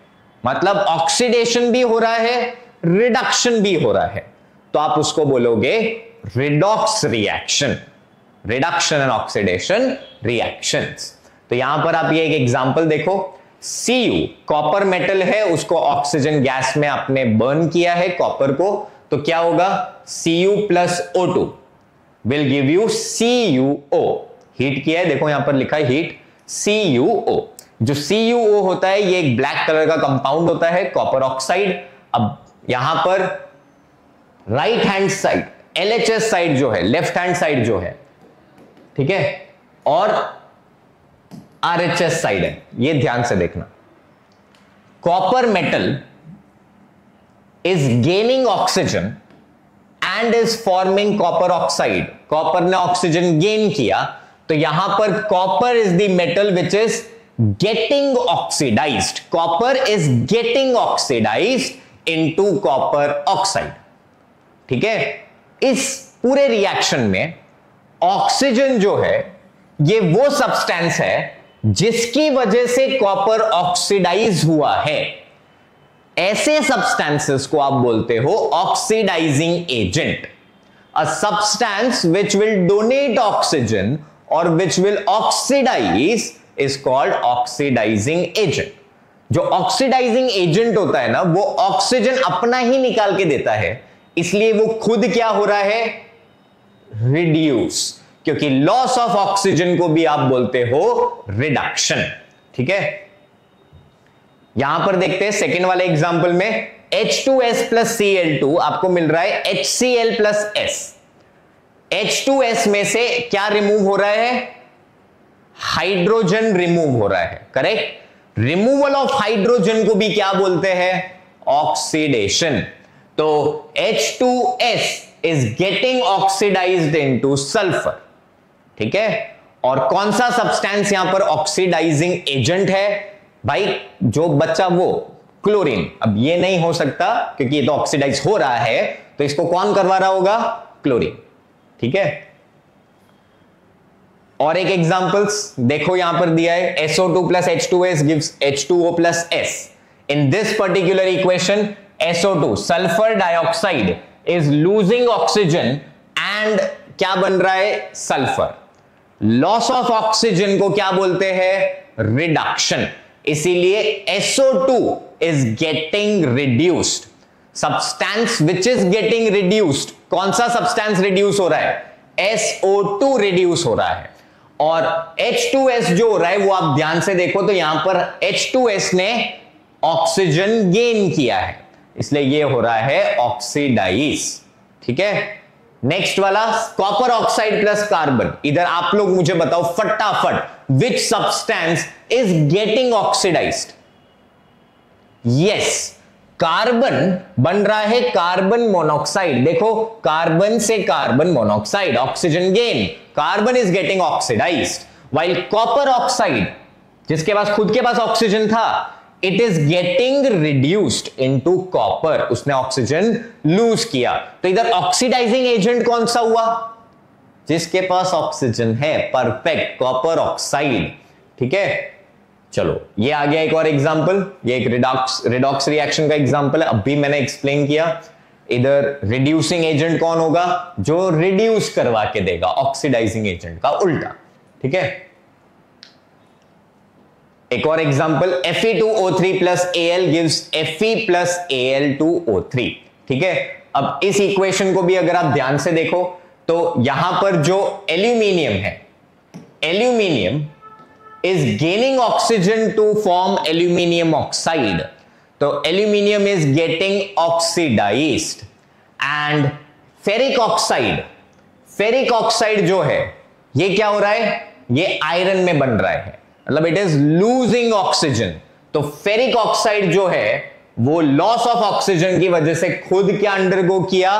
मतलब ऑक्सीडेशन भी हो रहा है, रिडक्शन भी हो रहा है, तो आप उसको बोलोगे redox reaction. Reduction and oxidation reactions. तो यहां पर आप ये एक एग्जांपल देखो, Cu कॉपर मेटल है, उसको ऑक्सीजन गैस में आपने बर्न किया है कॉपर को, तो क्या होगा Cu plus O2 will give you CuO। Heat किया है, देखो यहां पर लिखा है हीट, CuO। जो CuO होता है ये एक ब्लैक कलर का कंपाउंड होता है, कॉपर ऑक्साइड। अब यहां पर right hand side LHS side जो है, लेफ्ट हैंड साइड जो है, ठीक है, और RHS साइड है, ये ध्यान से देखना। Copper metal is gaining oxygen and is forming copper oxide. Copper ने ऑक्सीजन गेन किया, तो यहां पर copper is the metal which is getting oxidized. Copper is getting oxidized into copper oxide, ठीक है। इस पूरे रिएक्शन में ऑक्सीजन जो है ये वो सब्सटेंस है जिसकी वजह से कॉपर ऑक्सीडाइज हुआ है। ऐसे सब्सटेंसेस को आप बोलते हो oxidising agent. A substance which will donate oxygen और which will oxidise is called oxidising agent. जो ऑक्सीडाइजिंग एजेंट होता है ना, वो ऑक्सीजन अपना ही निकाल के देता है, इसलिए वो खुद क्या हो रहा है, रिड्यूस। क्योंकि लॉस ऑफ ऑक्सीजन को भी आप बोलते हो रिडक्शन, ठीक है। यहां पर देखते हैं सेकेंड वाले एग्जांपल में H2S प्लस Cl2 आपको मिल रहा है HCl प्लस S। H2S में से क्या रिमूव हो रहा है, हाइड्रोजन रिमूव हो रहा है, करेक्ट। रिमूवल ऑफ हाइड्रोजन को भी क्या बोलते हैं, ऑक्सीडेशन। तो H2S is getting oxidized into sulphur, ठीक है। और कौन सा सब्सटेंस यहां पर ऑक्सीडाइजिंग एजेंट है भाई, जो बच्चा वो क्लोरीन। अब ये नहीं हो सकता क्योंकि ये तो ऑक्सीडाइज हो रहा है, तो इसको कौन करवा रहा होगा, क्लोरीन, ठीक है। और एक एग्जांपल्स देखो यहां पर दिया है, SO2 plus H2S gives H2O plus S। In this particular equation SO2 sulphur dioxide is losing oxygen and क्या बन रहा है, सल्फर। लॉस ऑफ ऑक्सीजन को क्या बोलते हैं, रिडक्शन। इसीलिए SO2 is getting reduced. Substance which is getting reduced, कौन सा सब्सटेंस रिड्यूस हो रहा है, SO2 रिड्यूस हो रहा है। और H2S जो हो रहा है वो आप ध्यान से देखो, तो यहां पर H2S ने ऑक्सीजन गेन किया है, इसलिए ये हो रहा है ऑक्सीडाइज, ठीक है। नेक्स्ट वाला कॉपर ऑक्साइड प्लस कार्बन। इधर आप लोग मुझे बताओ फटाफट, which substance is getting oxidized. Yes, carbon बन रहा है कार्बन मोनोऑक्साइड। देखो कार्बन से carbon monoxide, oxygen gain, carbon is getting oxidized. While copper oxide जिसके पास खुद के पास ऑक्सीजन था, it is getting reduced into copper, उसने ऑक्सीजन लूज किया। तो इधर ऑक्सीडाइजिंग एजेंट कौन सा हुआ, जिसके पास ऑक्सीजन है, परफेक्ट, कॉपर ऑक्साइड, ठीक है। चलो ये आ गया एक और एग्जांपल, ये एक रिडॉक्स रिएक्शन का एग्जांपल है, अभी मैंने एक्सप्लेन किया। इधर रिड्यूसिंग एजेंट कौन होगा, जो रिड्यूस करवा के देगा, ऑक्सीडाइजिंग एजेंट का उल्टा, ठीक है। एक और example, Fe2O3 plus Al gives Fe plus Al2O3, ठीक है। अब इस इक्वेशन को भी अगर आप ध्यान से देखो, तो यहां पर जो एल्यूमिनियम है, aluminium is gaining oxygen to form aluminium oxide. तो aluminium is getting oxidized and ferric oxide जो है ये क्या हो रहा है, ये आयरन में बन रहा है, मतलब it is losing oxygen, तो फेरिक ऑक्साइड जो है वो लॉस ऑफ ऑक्सीजन की वजह से खुद क्या अंडरगो किया,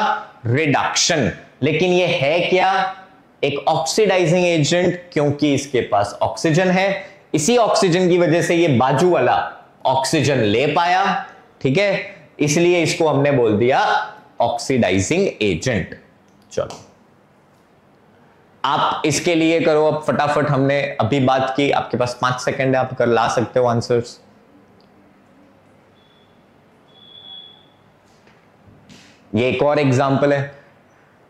रिडक्शन। लेकिन ये है क्या, एक ऑक्सीडाइजिंग एजेंट, क्योंकि इसके पास ऑक्सीजन है, इसी ऑक्सीजन की वजह से ये बाजू वाला ऑक्सीजन ले पाया, ठीक है, इसलिए इसको हमने बोल दिया ऑक्सीडाइजिंग एजेंट। चलो आप इसके लिए करो अब फटाफट, हमने अभी बात की, आपके पास 5 सेकंड है, आप कर ला सकते हो आंसर्स। ये एक और एग्जांपल है।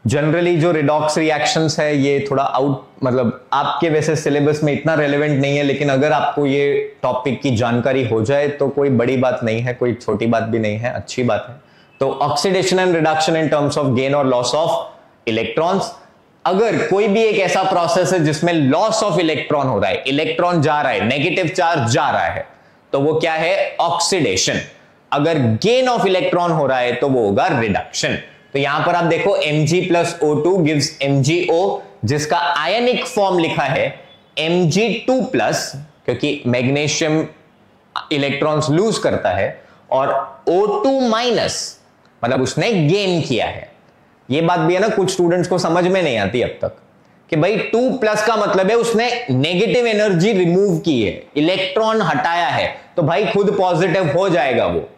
जनरली जो रिडॉक्स रिएक्शंस है ये थोड़ा आउट, मतलब आपके वैसे सिलेबस में इतना रेलेवेंट नहीं है, लेकिन अगर आपको ये टॉपिक की जानकारी हो जाए तो कोई बड़ी बात नहीं है, कोई छोटी बात भी नहीं है, अच्छी बात है। तो oxidation and reduction in terms of gain और लॉस ऑफ इलेक्ट्रॉन्स। अगर कोई भी एक ऐसा प्रोसेस है जिसमें लॉस ऑफ इलेक्ट्रॉन हो रहा है, इलेक्ट्रॉन जा रहा है, नेगेटिव चार्ज जा रहा है, तो वो क्या है, ऑक्सीडेशन। अगर गेन ऑफ इलेक्ट्रॉन हो रहा है तो वो होगा रिडक्शन। तो यहां पर आप देखो Mg plus O2 gives MgO, जिसका आयनिक फॉर्म लिखा है Mg2 प्लस, क्योंकि मैग्नीशियम इलेक्ट्रॉन्स लूज करता है, और O2 माइनस मतलब उसने गेन किया है। ये बात भी है ना, कुछ स्टूडेंट्स को समझ में नहीं आती अब तक कि भाई 2 प्लस का मतलब है उसने नेगेटिव एनर्जी रिमूव की है, इलेक्ट्रॉन हटाया है, तो भाई खुद पॉजिटिव हो जाएगा वो,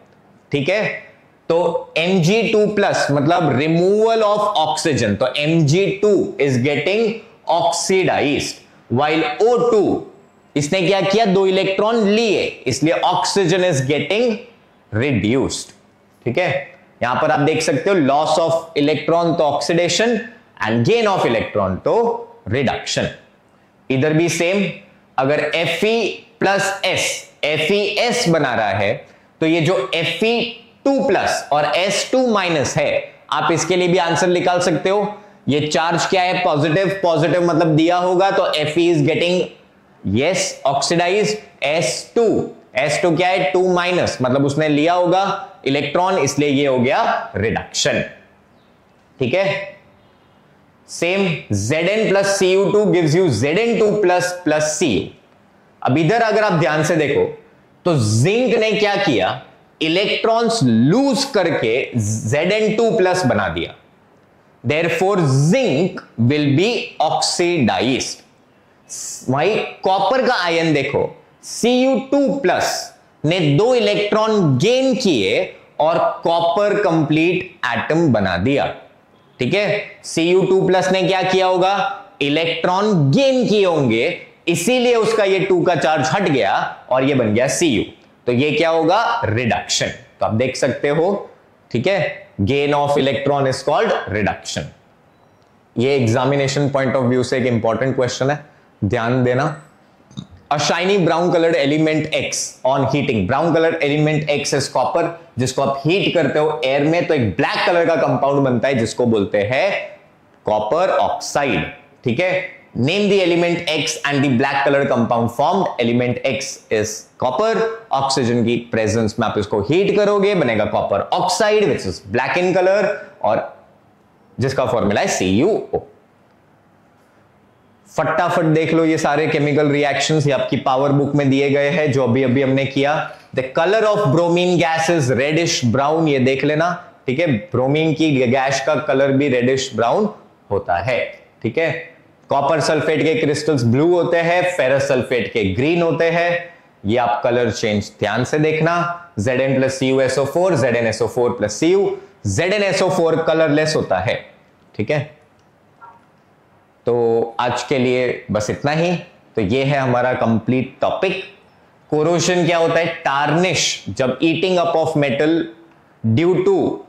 ठीक है। तो Mg2 प्लस मतलब रिमूवल ऑफ ऑक्सीजन, तो Mg2 is getting oxidized, while O2 इसने क्या किया, 2 इलेक्ट्रॉन लिए, इसलिए ऑक्सीजन इज गेटिंग रिड्यूस्ड, ठीक है। यहां पर आप देख सकते हो लॉस ऑफ इलेक्ट्रॉन तो oxidation and gain of electron तो रिडक्शन। इधर भी सेम, अगर Fe प्लस S FeS बना रहा है, तो ये जो Fe2 प्लस और S2 माइनस है, आप इसके लिए भी आंसर निकाल सकते हो। ये चार्ज क्या है, पॉजिटिव, पॉजिटिव मतलब दिया होगा, तो Fe is getting yes oxidize, S2 क्या है, 2 माइनस मतलब उसने लिया होगा इलेक्ट्रॉन, इसलिए ये हो गया रिडक्शन, ठीक है। Same Zn plus Cu2 gives you Zn2 plus plus Cu। अब इधर अगर आप ध्यान से देखो तो जिंक ने क्या किया, इलेक्ट्रॉन्स लूज करके Zn2 प्लस बना दिया, therefore zinc will be oxidized. वही कॉपर का आयन देखो, Cu2 प्लस ने 2 इलेक्ट्रॉन गेन किए और कॉपर कंप्लीट एटम बना दिया, ठीक है। Cu2 प्लस ने क्या किया होगा, इलेक्ट्रॉन गेन किए होंगे, इसीलिए उसका ये 2 का चार्ज हट गया और ये बन गया Cu, तो ये क्या होगा, रिडक्शन। तो आप देख सकते हो, ठीक है, gain of electron is called reduction. ये एग्जामिनेशन पॉइंट ऑफ व्यू से एक इंपॉर्टेंट क्वेश्चन है, ध्यान देना। A shiny brown colored element X on heating, brown colored element X is copper, जिसको आप हीट करते हो एयर में तो एक ब्लैक कलर का कंपाउंड बनता है जिसको बोलते हैं कॉपर ऑक्साइड, ठीक है। Name the element X and the black colour compound formed, element X is copper, oxygen की प्रेजेंस में आप इसको हीट करोगे बनेगा copper oxide which is black in colour, और जिसका फॉर्मूला है CuO। फटाफट देख लो ये सारे केमिकल रिएक्शंस, ये आपकी पावर बुक में दिए गए हैं जो अभी अभी हमने किया। The colour of bromine gas is reddish brown, ये देख लेना, ठीक है। ब्रोमीन की गैस का कलर भी रेडिश ब्राउन होता है, ठीक है। कॉपर सल्फेट के क्रिस्टल्स ब्लू होते हैं, फेरस सल्फेट के ग्रीन होते हैं। ये आप कलर चेंज ध्यान से देखना, Zn plus CuSO4, ZnSO4 plus Cu, ZnSO4 colourless होता है, ठीक है। तो आज के लिए बस इतना ही। तो ये है हमारा कंप्लीट टॉपिक। कोरोजन क्या होता है, टार्निश, जब eating up of metal due to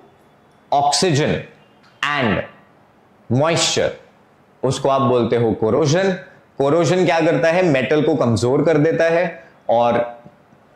oxygen and moisture, उसको आप बोलते हो कोरोजन। कोरोजन क्या करता है, मेटल को कमजोर कर देता है, और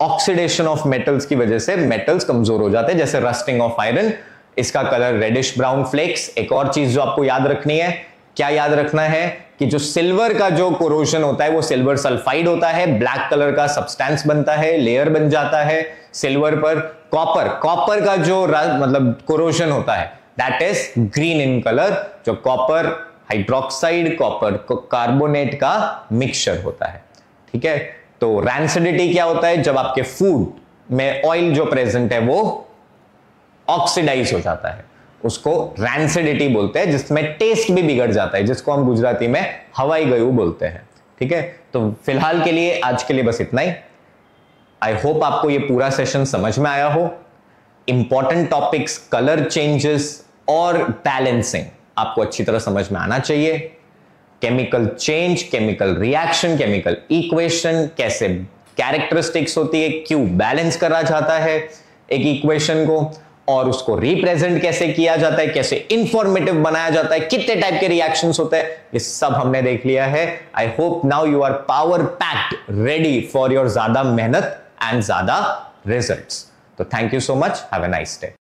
ऑक्सीडेशन ऑफ मेटल्स की वजह से मेटल्स कमजोर हो जाते हैं, जैसे रस्टिंग ऑफ आयरन, इसका कलर रेडिश ब्राउन फ्लेक्स। एक और चीज जो आपको याद रखनी है, क्या याद रखना है कि जो सिल्वर का जो कोरोजन होता है वो सिल्वर सल्फाइड होता है, ब्लैक कलर का सब्सटेंस बनता है, लेयर बन जाता है सिल्वर पर। कॉपर का जो मतलब कोरोजन होता है that is green in colour, जो कॉपर हाइड्रोक्साइड कॉपर कार्बोनेट का मिक्सचर होता है, ठीक है। तो रैंसिडिटी क्या होता है? जब आपके फूड में ऑयल जो प्रेजेंट है वो ऑक्सीडाइज हो जाता है, उसको रैंसिडिटी बोलते हैं, जिसमें टेस्ट भी बिगड़ जाता है, जिसको हम गुजराती में हवाई गयू बोलते हैं। ठीक है, तो फिलहाल के लिए आज के लिए बस इतना ही। आई होप आपको ये पूरा सेशन समझ में आया हो। इंपॉर्टेंट टॉपिक्स, कलर चेंजेस और बैलेंसिंग आपको अच्छी तरह समझ में आना चाहिए। Chemical change, chemical reaction, chemical equation, कैसे कैरेक्टरिस्टिक्स होती है, क्यों बैलेंस करा जाता है एक इक्वेशन को, और उसको रिप्रेजेंट कैसे किया जाता है, कैसे इंफॉर्मेटिव बनाया जाता है, कितने टाइप के रिएक्शंस होते हैं, ये सब हमने देख लिया है। I hope now you are power packed, ready for your ज्यादा मेहनत एंड ज्यादा रिजल्ट्स। तो thank you so much, have a nice day.